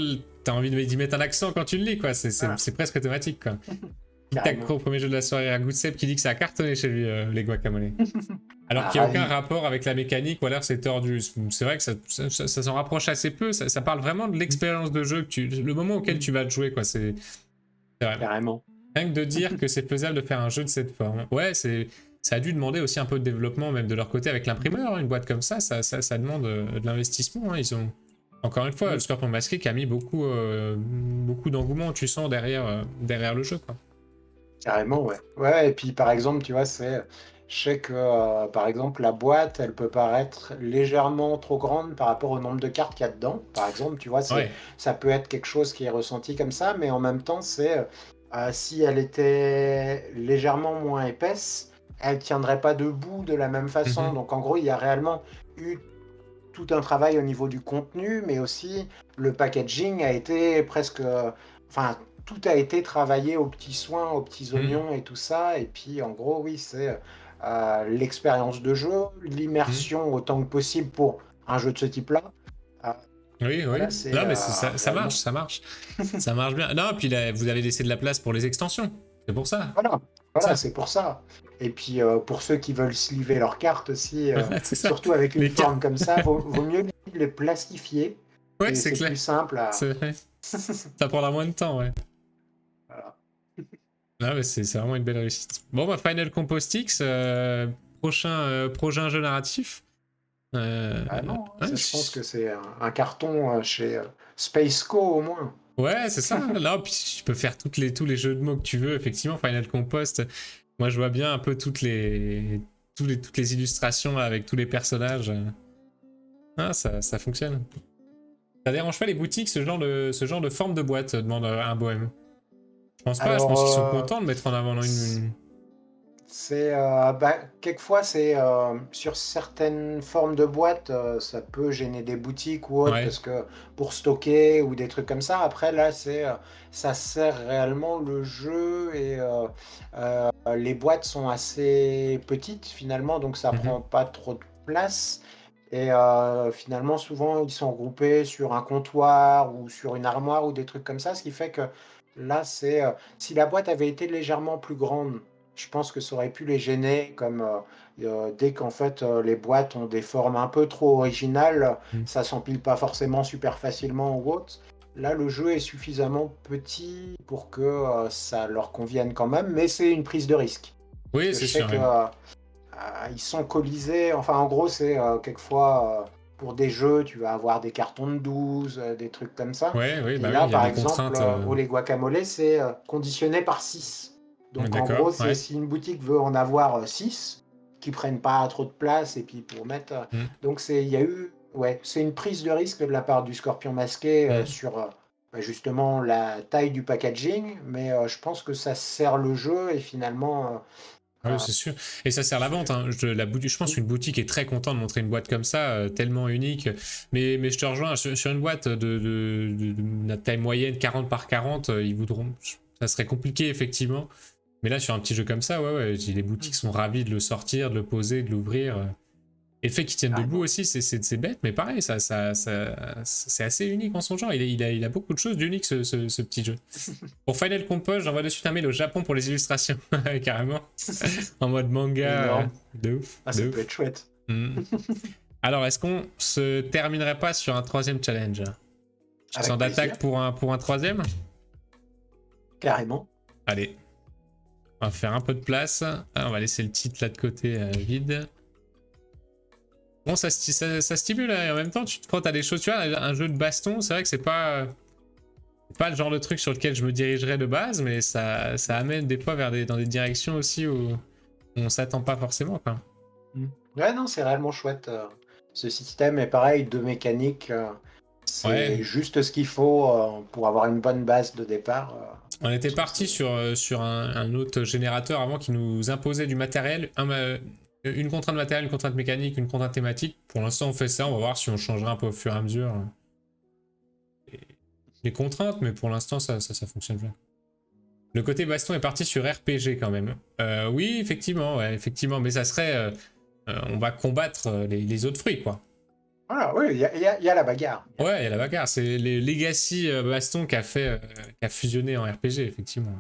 t'as envie d'y mettre un accent quand tu le lis, quoi. C'est presque automatique, quoi. Tic-tac-pro, premier jeu de la soirée à Goodsep qui dit que ça a cartonné chez lui, les guacamole. Alors qu'il n'y a aucun rapport avec la mécanique, ou alors c'est tordu. C'est vrai que ça s'en rapproche assez peu. Ça parle vraiment de l'expérience de jeu, le moment auquel tu vas te jouer, quoi. C'est vrai. Carrément. Rien que de dire que c'est faisable de faire un jeu de cette forme. Ouais, ça a dû demander aussi un peu de développement, même de leur côté avec l'imprimeur. Hein. Une boîte comme ça demande de l'investissement. Hein. Ils ont, encore une fois, le Scorpion Masqué qui a mis beaucoup d'engouement, tu sens, derrière le jeu, quoi. Carrément, ouais. Ouais, et puis par exemple, tu vois, je sais que par exemple, la boîte, elle peut paraître légèrement trop grande par rapport au nombre de cartes qu'il y a dedans. Par exemple, tu vois, Ouais. ça peut être quelque chose qui est ressenti comme ça, mais en même temps, si elle était légèrement moins épaisse, elle tiendrait pas debout de la même façon. Mhm. Donc en gros, il y a réellement eu tout un travail au niveau du contenu, mais aussi le packaging a été presque, enfin, tout a été travaillé aux petits soins, aux petits oignons et tout ça. Et puis, en gros, oui, c'est l'expérience de jeu, l'immersion autant que possible pour un jeu de ce type-là. Euh, Oui, oui. voilà, c'est Non, mais ça réellement. marche, ça marche. Ça marche bien. Non, puis là, vous avez laissé de la place pour les extensions. C'est pour ça. Voilà, Ça. c'est pour ça. Et puis, pour ceux qui veulent sliver leurs cartes aussi, C'est ça. surtout avec une Les cartes. forme comme ça, vaut mieux les plastifier. Ouais, Et c'est c'est clair. plus simple à. C'est vrai. Ça prendra moins de temps, ouais. Voilà. Non, mais c'est vraiment une belle réussite. Bon, bah, Final Compost X, prochain jeu narratif. Ah non, Ouais, je pense que c'est un carton chez Spaceco au moins. ouais, c'est ça. Là, puis tu peux faire tous les jeux de mots que tu veux, effectivement. Final Compost, moi, je vois bien un peu toutes les illustrations là, avec tous les personnages. Ah, ça fonctionne. Ça dérange pas les boutiques, ce genre de forme de boîte, demande un bohème. Je pense pas, je pense qu'ils sont Alors, contents de mettre en avant une... quelquefois, sur certaines formes de boîtes, ça peut gêner des boutiques ou autres Ouais. parce que pour stocker ou des trucs comme ça. Après, là, ça sert réellement le jeu et les boîtes sont assez petites finalement, donc ça Mhm. prend pas trop de place. Et finalement, souvent, ils sont regroupés sur un comptoir ou sur une armoire ou des trucs comme ça, ce qui fait que là, si la boîte avait été légèrement plus grande, je pense que ça aurait pu les gêner, comme dès qu'en fait les boîtes ont des formes un peu trop originales, Mhm. ça s'empile pas forcément super facilement ou autre. Là, le jeu est suffisamment petit pour que ça leur convienne quand même, mais c'est une prise de risque. Parce Oui, que je c'est sais sûr. que Ouais. ils sont colisés. Enfin, en gros, c'est quelquefois pour des jeux, tu vas avoir des cartons de 12, des trucs comme ça. Ouais, oui, Et bah oui, là, il y a par des exemple, contraintes. au Les Guacamole, c'est conditionné par 6. Ouais, Donc, en d'accord, gros, c'est ouais. si une boutique veut en avoir 6, qui prennent pas trop de place, et puis pour mettre. Mhm. Donc, il y a eu. Ouais, c'est une prise de risque de la part du Scorpion Masqué Mhm. sur justement la taille du packaging, mais je pense que ça sert le jeu et finalement. Oui, c'est sûr. Et ça sert la vente. Hein. Je pense qu'une boutique est très contente de montrer une boîte comme ça, tellement unique. Mais je te rejoins, sur une boîte de taille moyenne, 40 par 40, ils voudront. Ça serait compliqué, effectivement. Mais là, sur un petit jeu comme ça, ouais, les boutiques sont ravis de le sortir, de le poser, de l'ouvrir. Et le fait qu'ils tiennent debout Carrément. aussi, c'est bête, mais pareil, c'est assez unique en son genre. Il a beaucoup de choses d'unique, ce petit jeu. Pour Final Compost, j'envoie de suite un mail au Japon pour les illustrations, carrément. En mode manga, Énorme. de ouf, Ah, ça de peut ouf. être chouette. Hmm. Alors, est-ce qu'on se terminerait pas sur un troisième challenge? Tu te Avec sens plaisir. d'attaque pour un troisième? Carrément. Allez, on va faire un peu de place. Ah, on va laisser le titre là de côté vide. Bon, ça stimule, hein, et en même temps, quand t'as des choses, tu vois, un jeu de baston, c'est vrai que c'est pas le genre de truc sur lequel je me dirigerais de base, mais ça amène des fois dans des directions aussi où on s'attend pas forcément, quoi. Ouais, non, c'est réellement chouette. Ce système est pareil, deux mécaniques. Ouais, C'est juste ce qu'il faut pour avoir une bonne base de départ. on était Parce que parti sur un autre générateur avant qui nous imposait du matériel, une contrainte matérielle, une contrainte mécanique, une contrainte thématique. Pour l'instant, on fait ça, on va voir si on changera un peu au fur et à mesure les contraintes, mais pour l'instant, ça fonctionne bien. Le côté baston est parti sur RPG quand même. Oui, effectivement, ouais, effectivement, mais ça serait... on va combattre les autres fruits, quoi. Voilà, oui, il y a la bagarre. Ouais, il y a la bagarre. C'est les Legacy Baston qui a fusionné en RPG, effectivement.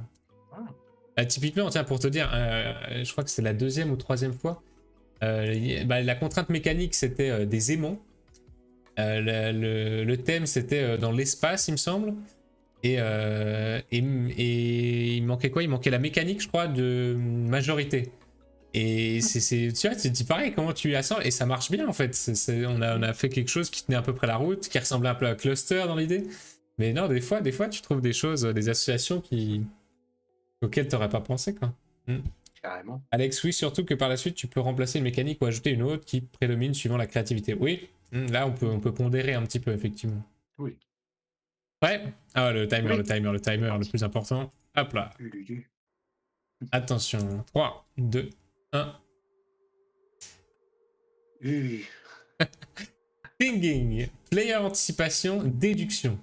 Voilà. Typiquement, tiens, pour te dire, je crois que c'est la deuxième ou troisième fois. La contrainte mécanique, c'était des aimants. Le thème, c'était dans l'espace, il me semble. Et il manquait quoi? Il manquait la mécanique, je crois, de majorité. Et tu vois, tu te dis pareil, comment tu assembles? Et ça marche bien en fait. On a fait quelque chose qui tenait à peu près la route, qui ressemblait un peu à Cluster dans l'idée. Mais non, des fois, tu trouves des choses, des associations auxquelles t'aurais pas pensé, quoi. Mm. Carrément. Alex, oui, surtout que par la suite, tu peux remplacer une mécanique ou ajouter une autre qui prédomine suivant la créativité. Oui, là, on peut pondérer un petit peu, effectivement. Oui. Ouais. Ah, le timer, Oui. le plus important. Hop là. Lulu. Attention. 3, 2, 1. Thinking. Player anticipation, déduction.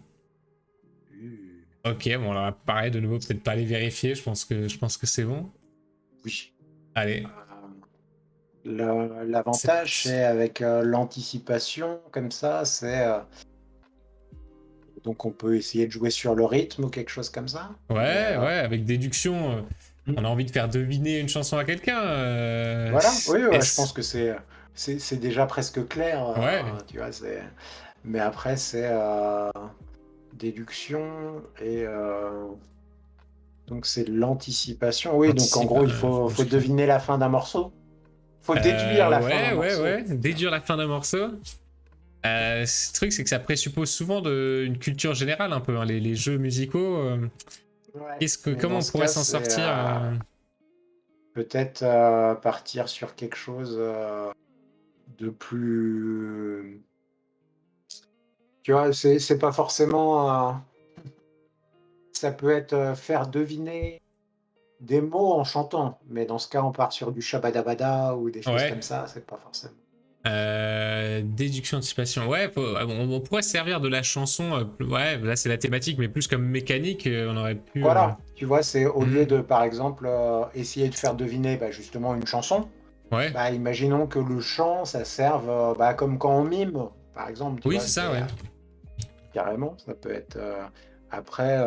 Ok, bon, alors pareil, de nouveau, peut-être pas aller vérifier. Je pense que c'est bon. Oui. Allez. L'avantage, c'est avec l'anticipation, comme ça, c'est... donc on peut essayer de jouer sur le rythme ou quelque chose comme ça. Ouais, ouais, avec déduction, on a envie de faire deviner une chanson à quelqu'un. Voilà, oui, je pense que c'est déjà presque clair. Ouais. Tu vois, mais après, c'est déduction et donc c'est l'anticipation. Oui, donc en gros, il faut deviner la fin d'un morceau. Faut déduire la fin d'un morceau. Ouais, déduire la fin d'un morceau. Ce truc, c'est que ça présuppose souvent une culture générale, un peu, hein, les jeux musicaux. Ouais, Comment on pourrait s'en sortir peut-être partir sur quelque chose de plus... Tu vois, c'est pas forcément... ça peut être faire deviner des mots en chantant, mais dans ce cas, on part sur du shabadabada ou des choses comme ça, c'est pas forcément. Déduction, anticipation. Ouais, on pourrait se servir de la chanson. Ouais, là c'est la thématique, mais plus comme mécanique, on aurait pu. Voilà, tu vois, c'est au lieu de, par exemple, essayer de faire deviner justement une chanson. Ouais. Imaginons que le chant, ça serve comme quand on mime, par exemple. Tu oui, vois, c'est ça, ouais. Carrément, ça peut être. Après.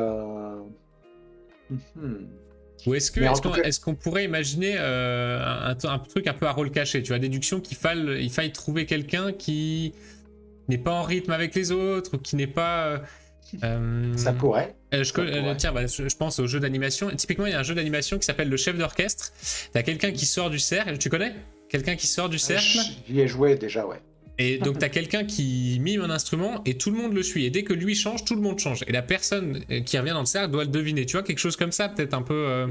Ou est-ce qu'on pourrait imaginer un truc un peu à rôle caché, tu vois, déduction il faille trouver quelqu'un qui n'est pas en rythme avec les autres ou qui n'est pas. Ça pourrait. Tiens, je pense au jeu d'animation. Typiquement, il y a un jeu d'animation qui s'appelle le chef d'orchestre. T'as quelqu'un qui sort du cercle. Tu connais? Quelqu'un qui sort du cercle. J'y ai joué déjà, ouais. Et donc t'as quelqu'un qui mime un instrument et tout le monde le suit. Et dès que lui change, tout le monde change. Et la personne qui revient dans le cercle doit le deviner. Tu vois, quelque chose comme ça, peut-être un peu...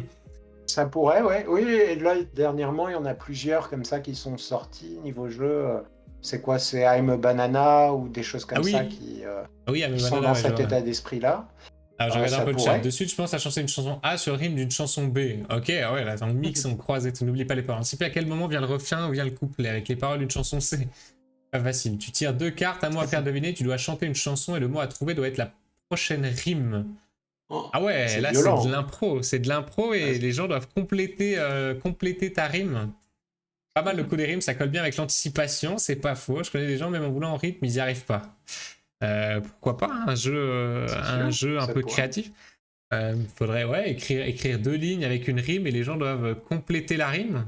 Ça pourrait, ouais. Oui, et là, dernièrement, il y en a plusieurs comme ça qui sont sortis niveau jeu. C'est quoi? C'est I'm a Banana ou des choses comme ça qui sont dans cet état d'esprit-là. Alors j'ai regardé un peu le chat. Dessus, je pense à chanter une chanson A sur le rythme d'une chanson B. Ok, ouais, là, dans le mix, on croise et tout. N'oublie pas les paroles. On sait plus à quel moment vient le refrain ou vient le couplet avec les paroles d'une chanson C. Pas facile. Tu tires 2 cartes, un mot à faire deviner, tu dois chanter une chanson et le mot à trouver doit être la prochaine rime. Ah ouais, là c'est de l'impro. C'est de l'impro et les gens doivent compléter ta rime. Pas mal le coup des rimes, ça colle bien avec l'anticipation, c'est pas faux. Je connais des gens, même en voulant en rythme, ils y arrivent pas. Pourquoi pas un jeu un peu créatif. Faudrait écrire 2 lignes avec une rime et les gens doivent compléter la rime.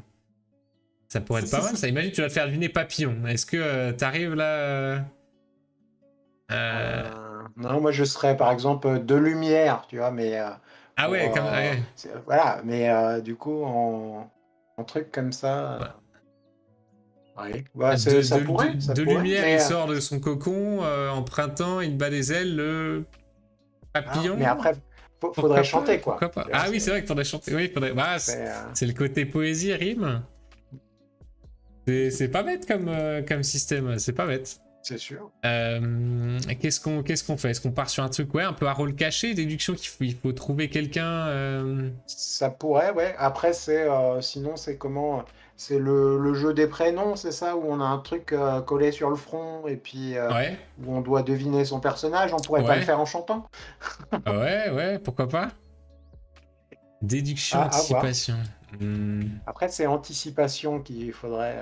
Ça pourrait être pas mal, ça. Imagine, tu vas te faire deviner papillon. Est-ce que t'arrives là Non, moi je serais par exemple de lumière, tu vois, mais... ah ouais, ouais. Voilà, mais du coup, en truc comme ça... Ouais. Ça pourrait. De lumière, il sort de son cocon, en printemps, il bat des ailes, le papillon. Mais après, faudrait chanter, quoi. Pourquoi pas? Ah oui, c'est vrai qu'il faudrait chanter. Oui, c'est le côté poésie, rime. C'est pas bête comme système, c'est pas bête. C'est sûr. Qu'est-ce qu'on fait? Est-ce qu'on part sur un truc un peu à rôle caché, déduction qu'il faut trouver quelqu'un Ça pourrait, ouais. Après, sinon, c'est comment? C'est le jeu des prénoms, c'est ça? Où on a un truc collé sur le front et puis où on doit deviner son personnage. On pourrait pas le faire en chantant? Ouais, pourquoi pas? Déduction, anticipation. Après, c'est anticipation qu'il faudrait...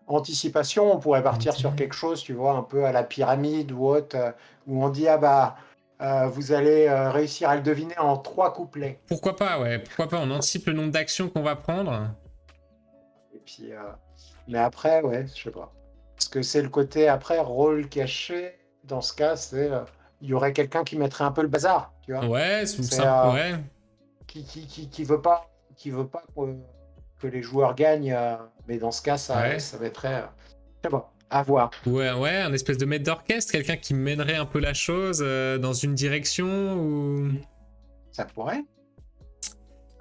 Anticipation, on pourrait partir sur quelque chose, tu vois, un peu à la pyramide ou autre, où on dit, ah bah, vous allez réussir à le deviner en 3 couplets. Pourquoi pas, ouais. Pourquoi pas, on anticipe le nombre d'actions qu'on va prendre. Et puis, mais après, ouais, je sais pas. Parce que c'est le côté, après, rôle caché. Dans ce cas, c'est, il y aurait quelqu'un qui mettrait un peu le bazar, tu vois. Ouais, C'est ouais. qui veut pas que les joueurs gagnent, mais dans ce cas, Ouais. ça mettrait, je sais pas, à voir. Ouais, ouais, un espèce de maître d'orchestre, quelqu'un qui mènerait un peu la chose dans une direction ou... Ça pourrait.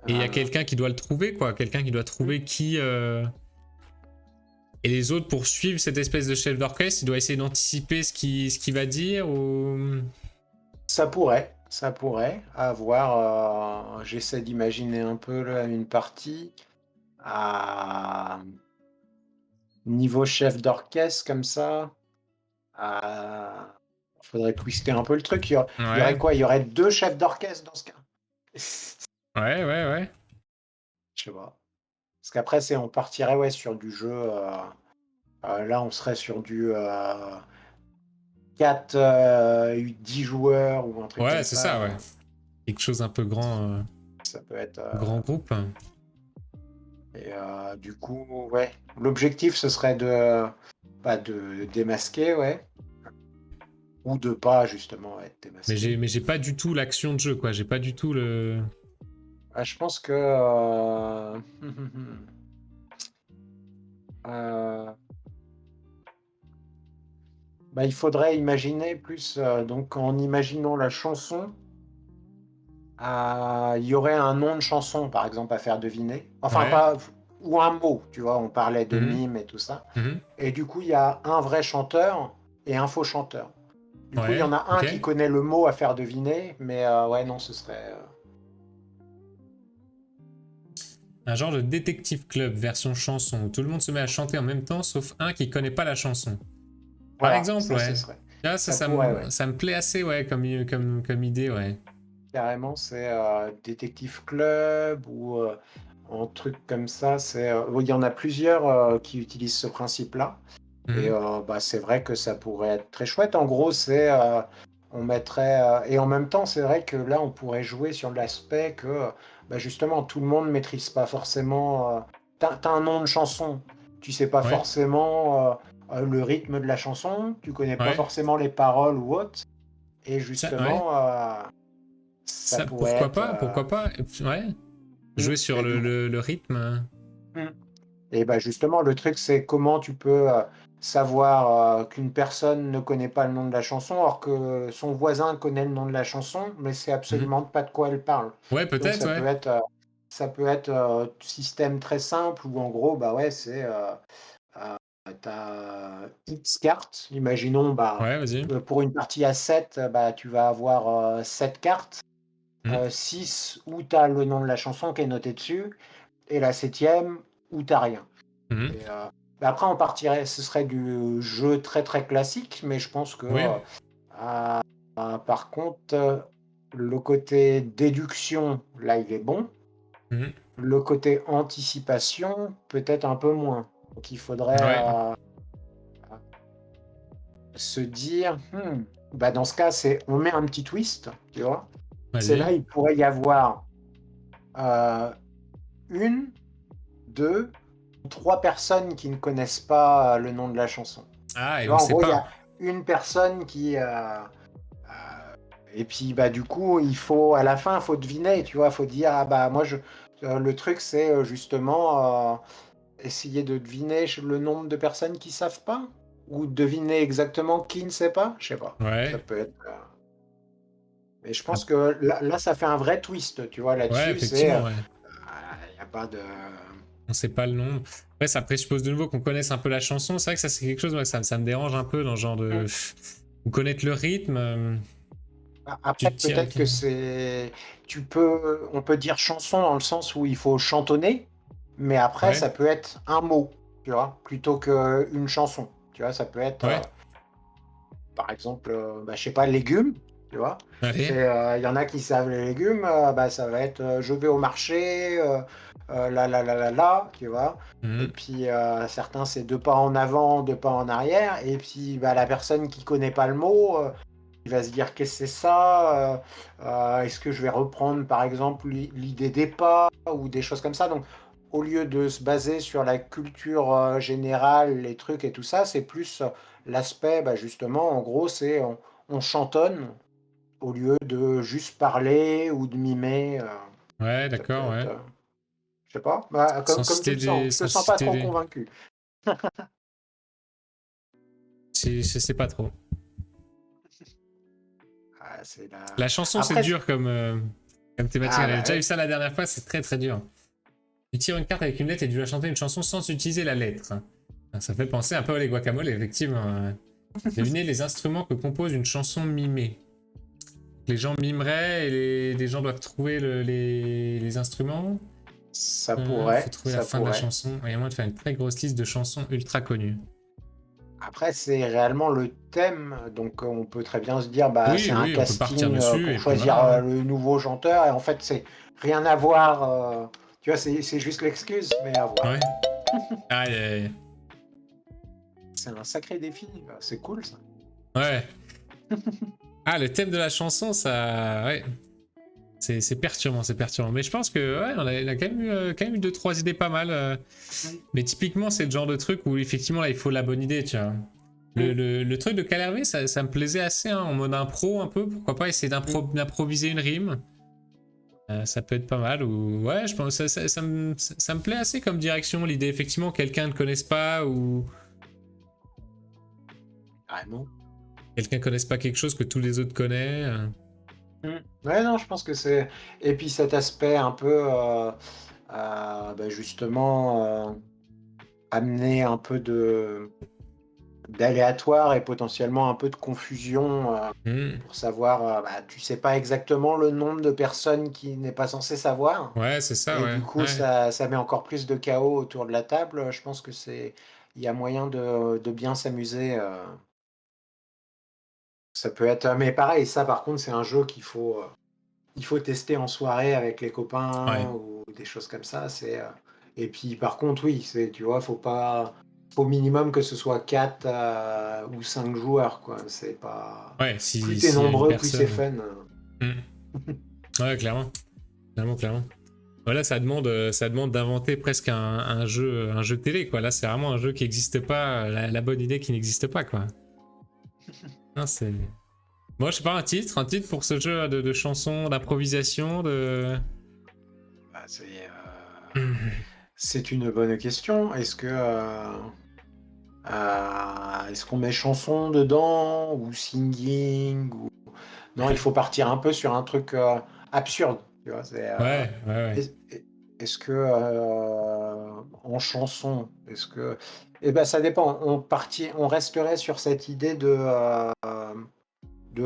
Et il y a quelqu'un qui doit le trouver, quoi. Quelqu'un qui doit trouver qui... Et les autres, pour suivre cette espèce de chef d'orchestre, il doit essayer d'anticiper ce qu'il va dire ou... Ça pourrait, à voir. J'essaie d'imaginer un peu là, une partie à niveau chef d'orchestre comme ça. Faudrait twister un peu le truc. Il y aurait Ouais, quoi? Il y aurait 2 chefs d'orchestre dans ce cas? ouais, ouais, ouais. Je sais pas. Parce qu'après, on partirait ouais, sur du jeu. Là, on serait sur du 4, 10 joueurs ou un truc Ouais, comme c'est ça, ça. ouais. Quelque chose un peu grand, Ça peut être. grand groupe. Et du coup, ouais. L'objectif, ce serait de démasquer, ouais. Ou de pas, justement, être démasqué. Mais j'ai pas du tout l'action de jeu, quoi. J'ai pas du tout le... Je pense que. Euh, il faudrait imaginer plus. Donc, en imaginant la chanson, il y aurait un nom de chanson, par exemple, à faire deviner. Enfin, Ouais. pas. Ou un mot, tu vois, on parlait de Mhm. mime et tout ça. Mhm. Et du coup, il y a un vrai chanteur et un faux chanteur. Du coup, il y en Ouais, a un ok. qui connaît le mot à faire deviner, mais ouais, non, ce serait. Un genre de détective club version chanson où tout le monde se met à chanter en même temps sauf un qui connaît pas la chanson. Par Voilà, exemple, ça, ce ouais. serait. Là, Ça pourrait, ouais. ça me plaît assez, ouais, comme idée, ouais. Carrément, c'est Détective Club ou un truc comme ça. Il y en a plusieurs qui utilisent ce principe-là. Et Mhm. c'est vrai que ça pourrait être très chouette. En gros, on mettrait. Et en même temps, c'est vrai que là, on pourrait jouer sur l'aspect que justement, tout le monde ne maîtrise pas forcément. T'as un nom de chanson, tu sais pas Ouais, forcément le rythme de la chanson, tu connais pas ouais. forcément les paroles ou autre. Et Ouais. justement, ça Ça, pourrait pourquoi être. pas, pourquoi pas. Et puis, ouais. Jouer sur Et du coup, le rythme. mm. Et justement, le truc, c'est comment tu peux savoir qu'une personne ne connaît pas le nom de la chanson, alors que son voisin connaît le nom de la chanson, mais c'est Mhm. absolument pas de quoi elle parle. Ouais, Donc peut-être, ouais. ça peut être système très simple où en gros, bah ouais, euh, t'as X cartes. Imaginons, Ouais, vas-y. pour une partie à 7, tu vas avoir 7 cartes. Mhm. 6 où tu as le nom de la chanson qui est noté dessus, et la septième où tu rien. Mhm. Et, après, on partirait, ce serait du jeu très très classique, mais je pense que Oui. par contre, le côté déduction, là, il est bon. Mhm. Le côté anticipation, peut-être un peu moins. Donc il faudrait Ouais, se dire, dans ce cas, on met un petit twist, tu vois. C'est là, vas-y. il pourrait y avoir euh, une, deux, trois personnes qui ne connaissent pas le nom de la chanson. Ah, Tu et on vois, en sait gros, il y a pas. une personne et puis, du coup, à la fin, il faut deviner, tu vois, il faut dire, moi, le truc, c'est justement essayer de deviner le nombre de personnes qui savent pas, ou deviner exactement qui ne sait pas, je sais pas. Ça Ouais. peut être. Mais je Ah, pense que là, ça fait un vrai twist, tu vois, ouais, là-dessus, effectivement, ouais. il n'y a pas de. On sait pas le nom. Après, ça présuppose de nouveau qu'on connaisse un peu la chanson. C'est vrai que ça, c'est quelque chose, moi, ça me dérange un peu dans le genre de. Ou connaître le rythme. Tu Après, te tiens. peut-être que on peut dire chanson dans le sens où il faut chantonner, mais après, Ouais, ça peut être un mot, tu vois, plutôt qu'une chanson. Tu vois, ça peut être, ouais. par exemple, je sais pas, légumes. tu vois. Allez. Il y en a qui savent les légumes, bah, ça va être je vais au marché, là, tu vois. Et Mhm. puis certains, c'est 2 pas en avant, 2 pas en arrière. Et puis bah, la personne qui connaît pas le mot, il va se dire qu'est-ce que c'est ça? Est-ce que je vais reprendre par exemple l'idée des pas ou des choses comme ça? Donc au lieu de se baser sur la culture générale, les trucs et tout ça, c'est plus l'aspect, bah, justement, en gros, c'est on chantonne au lieu de juste parler ou de mimer. Ouais, Ça peut d'accord, être, ouais. je sais pas, bah, comme tu Sans le sens. citer Je te sans sens pas citer trop des... convaincu. Je sais pas trop. Ah, c'est La chanson, c'est Après, dur comme thématique. On ah avait bah déjà eu ouais. ça la dernière fois, c'est très très dur. Tu tires une carte avec une lettre et tu dois chanter une chanson sans utiliser la lettre. Ça fait penser un peu à les guacamoles, effectivement. Devinez les instruments que compose une chanson mimée. Les gens mimeraient et les gens doivent trouver les instruments. Faut trouver la Ça fin de la pourrait. chanson. Il y a moyen de faire une très grosse liste de chansons ultra connues. Après, c'est réellement le thème, donc on peut très bien se dire, bah, c'est Oui, un oui, on peut partir casting dessus pour et puis choisir voilà, hein. le nouveau chanteur, et en fait, c'est rien à voir. Tu vois, c'est juste l'excuse, mais à voir. Ouais. Aïe, aïe, aïe. C'est un sacré défi, c'est cool ça. Ouais. Ah, le thème de la chanson, ça... Ouais. C'est perturbant, c'est perturbant. Mais je pense que ouais, on a quand même eu deux, trois idées pas mal. Mm. Mais typiquement, c'est le genre de truc où effectivement, là, il faut la bonne idée, tu vois. Mm. Le truc de Calervé, ça me plaisait assez, hein, en mode impro un peu. Pourquoi pas essayer Mm. d'improviser une rime. Ça peut être pas mal. Ou ouais, je pense ça me plaît assez comme direction. L'idée, effectivement, quelqu'un ne connaisse pas ou Carrément. quelqu'un ne connaisse pas quelque chose que tous les autres connaissent. Mm. Ouais, non, je pense que c'est. Et puis cet aspect un peu, bah, justement, amener un peu de d'aléatoire et potentiellement un peu de confusion Hmm. pour savoir, bah, tu sais pas exactement le nombre de personnes qui n'est pas censé savoir. Ouais, c'est ça, Et ouais. du coup, Ouais. ça met encore plus de chaos autour de la table. Je pense que il y a moyen de bien s'amuser. Ça peut être, mais pareil, ça par contre, c'est un jeu il faut tester en soirée avec les Ouais. copains ou des choses comme ça. Et puis par contre, oui, tu vois, faut minimum que ce soit 4 ou 5 joueurs, quoi. C'est pas, Ouais, plus t'es s'il y a une nombreux, plus c'est personne. fun. Hmm. Ouais, clairement. Clairement, clairement. Voilà, ça demande d'inventer presque un jeu télé, quoi. Là, c'est vraiment un jeu qui n'existe pas, la bonne idée qui n'existe pas, quoi. Non, c'est... Moi, je sais pas, un titre pour ce jeu de chansons, d'improvisation, de... Bah, c'est une bonne question. Est-ce qu'on met chanson dedans ou singing ou... Non, il faut partir un peu sur un truc absurde. Tu vois, Ouais, ouais, ouais. est- est-ce que en chanson, eh ben ça dépend. On resterait sur cette idée de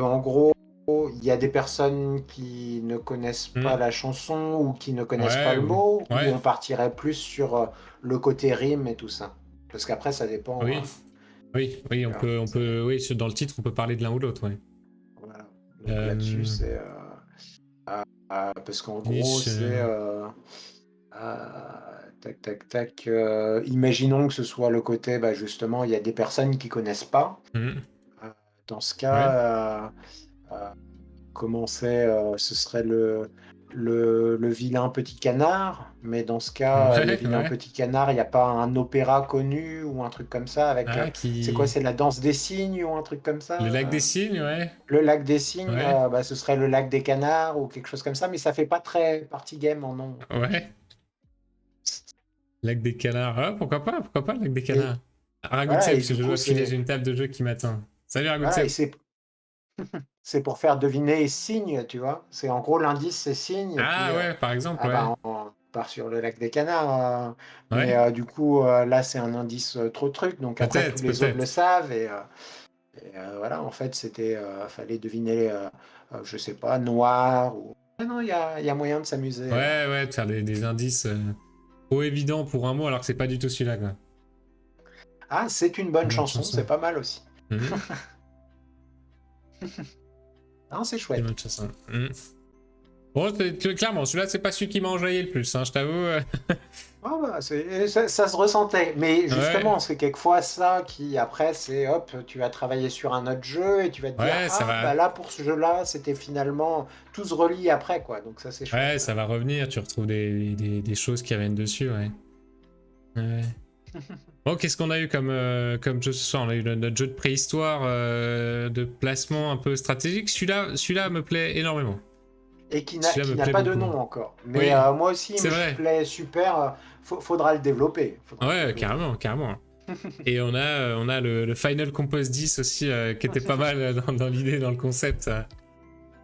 en gros, il y a des personnes qui ne connaissent pas Hmm. la chanson ou qui ne connaissent pas Ouais, le mot, ou ouais, on partirait plus sur le côté rime et tout ça. Parce qu'après, ça dépend. oui, oui, oui, Tu vois, oui, dans le titre, on peut parler de l'un ou l'autre, ouais. voilà. Donc là-dessus, Euh, c'est parce qu'en gros, niche, c'est tac, tac, tac. Imaginons que ce soit le côté, bah, justement, il y a des personnes qui connaissent pas. hmm. Euh, Dans ce Ouais, cas, comment c'est, ce serait le vilain petit canard, mais dans ce cas, le ouais, vilain ouais. petit canard, il n'y a pas un opéra connu ou un truc comme ça avec, Ah, c'est quoi, qui... c'est la danse des cygnes ou un truc comme Le ça? lac des cygnes, ouais. Le lac des cygnes, Ouais, bah, ce serait le lac des canards ou quelque chose comme ça, mais ça fait pas très party game en nom. ouais. Lac des canards. Ah, pourquoi pas, le lac des Et canards. voilà, Ragoutset, et parce que du je coup, dois filer, j'ai une table de jeu qui m'attend. Salut voilà, et Ragoutset. c'est pour faire deviner signe, tu vois. C'est en gros l'indice, c'est signe, et puis Ah ouais, par exemple, ah ouais. bah, on part sur le lac des canards. Mais Ouais, du coup, là, c'est un indice trop de trucs, donc après, tous peut-être, les autres le peut-être. savent, voilà, en fait, fallait deviner, je sais pas, noir ou. Ah non, il y a moyen de s'amuser. Ouais, ouais, de faire des indices trop évidents pour un mot alors que c'est pas du tout celui-là, quoi. Ah, c'est une bonne Une bonne chanson, chanson. c'est pas mal aussi. Mhm. Non, c'est C'est chouette. une autre façon. Bon, clairement, celui-là, c'est pas celui qui m'a enjaillé le plus, hein, je t'avoue. Ah bah, ça se ressentait. Mais Ouais, justement, c'est quelquefois ça qui, après, c'est hop, tu vas travailler sur un autre jeu et tu vas te dire, ouais, ça ah, bah va. là, pour ce jeu-là, c'était finalement tout se relie après, quoi. Donc ça, c'est chouette. Ouais, ça va revenir, tu retrouves des choses qui reviennent dessus, ouais. Ouais. Bon, qu'est-ce qu'on a eu comme jeu ce soir? On a eu notre jeu de préhistoire, de placement un peu stratégique. Celui-là me plaît énormément. Et qui n'a Celui-là qui me n'a plaît pas de beaucoup. nom encore. Mais Oui, moi aussi, il c'est me vrai. plaît super. Faudra le développer. Faudra le Ouais, développer. carrément, carrément. Et on a le Final Compose 10 aussi, qui était pas mal dans l'idée, dans le concept.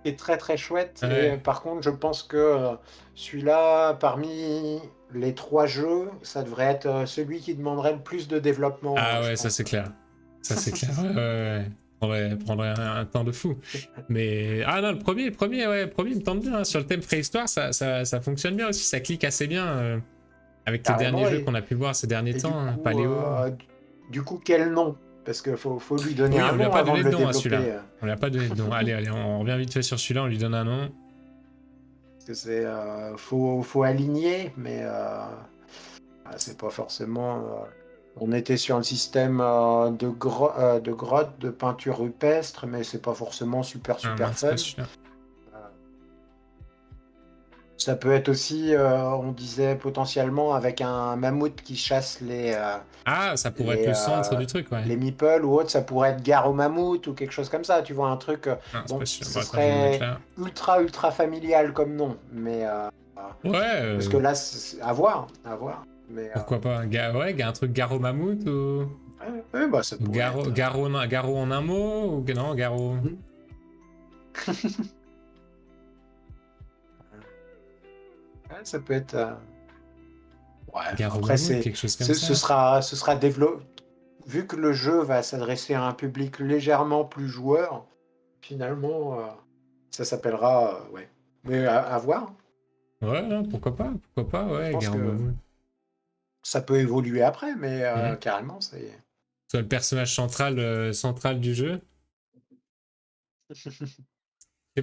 Qui est très très chouette. Et Ouais. par contre, je pense que celui-là, parmi les 3 jeux, ça devrait être celui qui demanderait le plus de développement, Ah je ouais, ça pense. c'est clair. Ça c'est clair. Ouais, ouais, ouais. Prendrait un temps de fou. Mais ah non, le premier me tente bien, hein. Sur le thème préhistoire, ça fonctionne bien aussi. Ça clique assez bien, avec les derniers Carrément. jeux qu'on a pu voir ces derniers Et temps, hein. Paléo. du coup, quel nom? Parce qu'il faut lui donner Oui, un on lui a nom pas avant de donné de le nom à celui-là. développer. On lui a pas donné de nom. Allez, allez, on revient vite fait sur celui-là, on lui donne un nom. Parce que faut aligner, mais c'est pas forcément. On était sur un système de grottes, de peinture rupestre, mais c'est pas forcément super Ah non, super c'est pas fun. celui-là. Euh, Ça peut être aussi, on disait potentiellement avec un mammouth qui chasse Ah, ça pourrait être les, le centre euh, du truc, ouais. les meeples ou autre, ça pourrait être gare au mammouth ou quelque chose comme ça, tu vois, un truc. Non, c'est Bon, pas celui-là. Bon, ce attends, je vais le mettre serait là. ultra ultra familial comme nom, mais Ouais, parce que là, à voir, à voir. Mais pourquoi pas. Ouais, un truc Garo Mammouth ou. ouais, ouais, bah ça Ou pourrait être. Garo en un mot ou non, Garo. Mhm. Ouais, ça peut être. Ouais, Garo après, Mammouth, quelque chose comme ce ça. sera développé. Vu que le jeu va s'adresser à un public légèrement plus joueur, finalement, ça s'appellera. Ouais. Mais à voir. Ouais, non, pourquoi pas, Je ouais, pense Garo que Mammouth. ça peut évoluer après, mais Mhm. carrément, c'est. Soit le personnage central du jeu. Je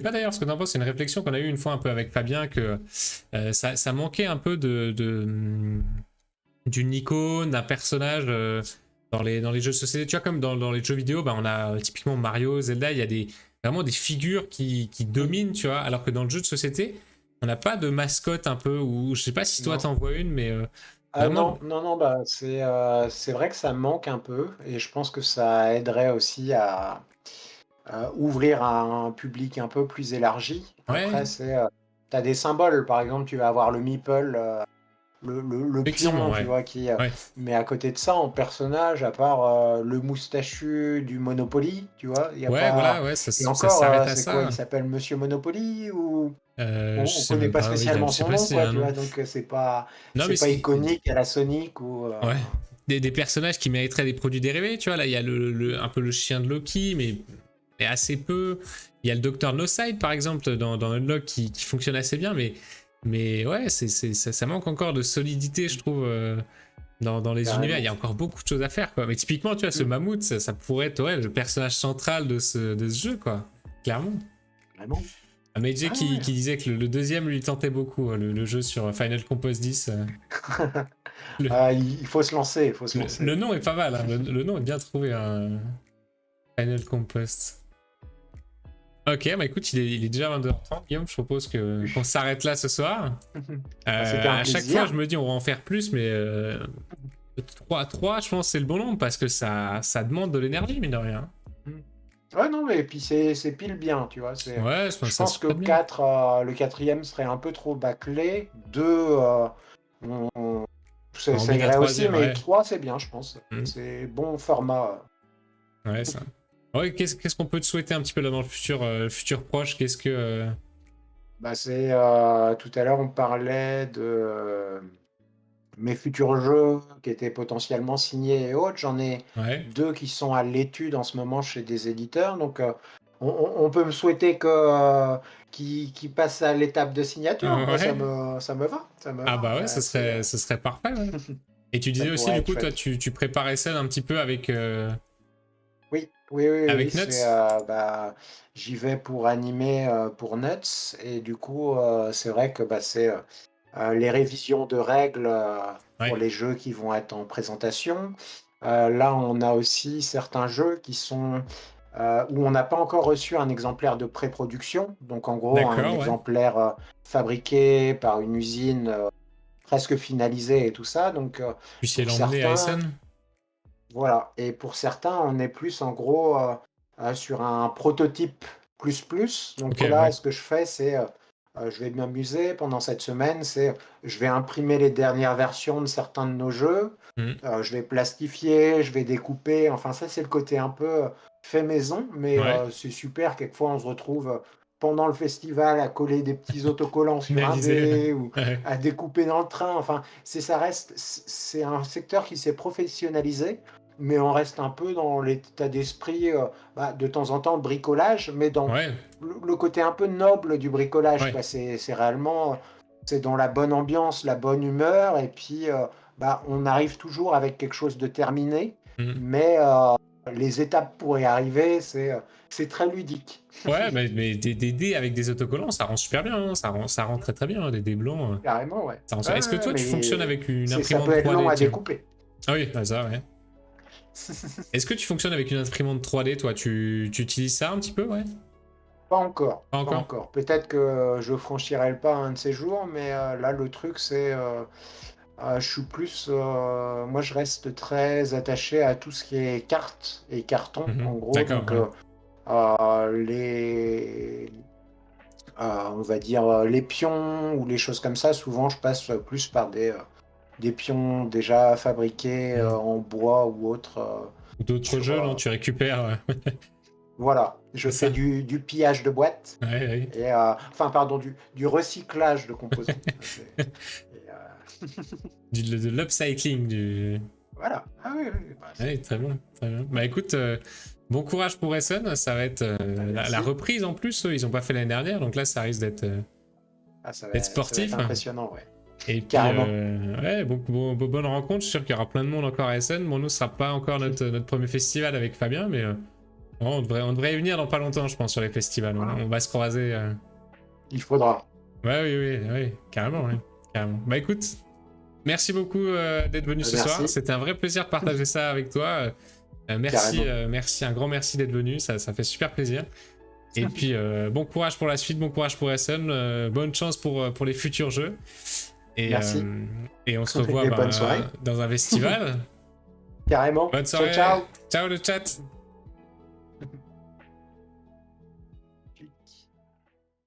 sais pas d'ailleurs ce que t'en penses, c'est une réflexion qu'on a eue une fois un peu avec Fabien, que ça manquait un peu d'une icône, d'un personnage, dans les jeux de société. Tu vois, comme dans les jeux vidéo, bah, on a typiquement Mario, Zelda, il y a vraiment des figures qui dominent, tu vois, alors que dans le jeu de société, on n'a pas de mascotte un peu, ou je sais pas si toi Non. t'en vois une, mais Ah vraiment. non, non, non, bah c'est vrai que ça manque un peu, et je pense que ça aiderait aussi à ouvrir à un public un peu plus élargi. Après, Ouais, t'as des symboles, par exemple, tu vas avoir le meeple, le effectivement, pion, tu ouais. vois, Ouais, mais à côté de ça, en personnage, à part le moustachu du Monopoly, tu vois, il y a ouais, pas. voilà, ouais, ça, Et ça encore, s'arrête à c'est quoi? Il ça. s'appelle Monsieur Monopoly ou Je on sais connaît même pas pas, oui, je spécialement sais son pas nom, s'il y a quoi, un tu nom. vois, donc Non, c'est mais pas iconique à la Sonic ou. ouais. Des personnages qui mériteraient des produits dérivés, tu vois. Là, il y a un peu le chien de Loki, mais assez peu. Il y a le docteur No Side, par exemple, dans Unlock, qui fonctionne assez bien, mais ouais, ça manque encore de solidité, je trouve, dans les univers. Il y Carrément. a encore beaucoup de choses à faire, quoi. Mais typiquement, tu vois, ce Mm, mammouth, ça pourrait être, ouais, le personnage central de ce jeu, quoi. Clairement. Vraiment. Meiji Ah qui ouais. disait que le deuxième lui tentait beaucoup, le jeu sur Final Compose 10. Le, Ah, il faut se lancer, il faut se le lancer. nom est pas mal, hein. Le nom est bien trouvé, hein. Final Compost. Ok, bah écoute, il est déjà 22h30, Guillaume. Je propose qu'on s'arrête là ce soir. Bah, c'était un À chaque fois, je plaisir. me dis on va en faire plus, mais 3, je pense, c'est le bon nombre parce que ça demande de l'énergie, mine de rien. Mm. Ouais, non, mais puis c'est pile bien, tu vois. Ouais, je pense Je que ça pense se que prête bien. 4, le quatrième serait un peu trop bâclé. 2, on- on- ça Envie d'un irait aussi, troisième, mais ouais. 3, c'est bien, je pense. Hmm. C'est bon format. Ouais, ça. Ouais, qu'est-ce qu'on peut te souhaiter un petit peu là dans le futur proche? Qu'est-ce que. Bah, tout à l'heure, on parlait de mes futurs jeux qui étaient potentiellement signés et autres. J'en ai Ouais. 2 qui sont à l'étude en ce moment chez des éditeurs. Donc, on peut me souhaiter qu'ils passent à l'étape de signature. Moi, Ouais. ça me va. Ça me Ah va. bah ouais, ce serait parfait, ouais. Et tu Ça disais aussi, pourrait du être coup, toi, chouette. tu préparais ça un petit peu avec. Oui, oui, oui, oui, Avec c'est, Nuts? bah, j'y vais pour animer, pour Nuts et du coup, c'est vrai que, bah, c'est, les révisions de règles, pour Ouais. les jeux qui vont être en présentation. Là, on a aussi certains jeux qui sont, où on n'a pas encore reçu un exemplaire de pré-production. Donc en gros, un D'accord, ouais. exemplaire, fabriqué par une usine, presque finalisée et tout ça. Donc, Puissiez pour l'emmener à certains Essen? voilà et pour certains, on est plus en gros, sur un prototype plus plus. Ok, Donc là, ouais. ce que je fais, c'est, je vais m'amuser pendant cette semaine, c'est je vais imprimer les dernières versions de certains de nos jeux, Hmm. je vais plastifier, je vais découper, enfin ça, c'est le côté un peu, fait maison, mais Ouais. c'est super. Quelquefois, on se retrouve, pendant le festival à coller des petits autocollants sur un Finalisé. dé ou Ouais. à découper dans le train. Enfin, ça reste c'est un secteur qui s'est professionnalisé mais on reste un peu dans l'état d'esprit, bah, de temps en temps, bricolage, mais dans Ouais. le côté un peu noble du bricolage, Ouais. quoi. C'est réellement, c'est dans la bonne ambiance, la bonne humeur, et puis, bah, on arrive toujours avec quelque chose de terminé, Hmm. mais les étapes pour y arriver, c'est très ludique. Ouais, mais des dés avec des autocollants, ça rend super bien, hein. Ça rend très très bien, hein, des dés blancs. Carrément, ouais. Ça rend Ouais, Est-ce que ouais, toi, tu fonctionnes mais avec une ça peut imprimante être long 3D, à tiens? découper. Ah oui, bah ça, ouais. Est-ce que tu fonctionnes avec une imprimante 3D, toi? Tu utilises ça un petit peu, ouais? Pas encore, Pas pas encore? encore. Peut-être que je franchirai le pas un de ces jours, mais là, le truc, c'est, je suis plus, moi, je reste très attaché à tout ce qui est cartes et cartons, Mhm. en gros. D'accord, Donc, ouais. les, on va dire, les pions ou les choses comme ça, souvent, je passe plus par des pions déjà fabriqués Hmm. en bois ou autre, Ou d'autres sur, jeux, non? Tu récupères. voilà. Je C'est fais ça? du pillage de boîtes. Ouais, ouais. Et enfin, pardon, du recyclage de composants. Et, De l'upcycling, du. voilà. Ah oui, oui, oui, bah, Ouais, très bien, très bien. Bah écoute, bon courage pour Essen, ça va être la merci. reprise en plus, eux, ils ont pas fait l'année dernière, donc là ça risque Ah, d'être ça va être sportif. impressionnant, ouais. Et puis, Carrément. ouais, bonne rencontre, je suis sûr qu'il y aura plein de monde encore à Essen. Bon, nous, ce sera pas encore notre premier festival avec Fabien, mais on devrait y venir dans pas longtemps, je pense, sur les festivals. Voilà. On va se croiser. Il faudra. Ouais, oui, oui, oui, carrément, oui, carrément. Bah écoute, merci beaucoup d'être venu ce soir. Merci. C'était un vrai plaisir de partager ça avec toi. Merci, Carrément. merci, un grand merci d'être venu, ça fait super plaisir. Et puis, bon courage pour la suite, bon courage pour Essen, bonne chance pour les futurs jeux. Et, Merci. et on se revoit Et bonne soirée. dans un festival. Carrément. Bonne Ciao, soirée. ciao. Ciao le chat.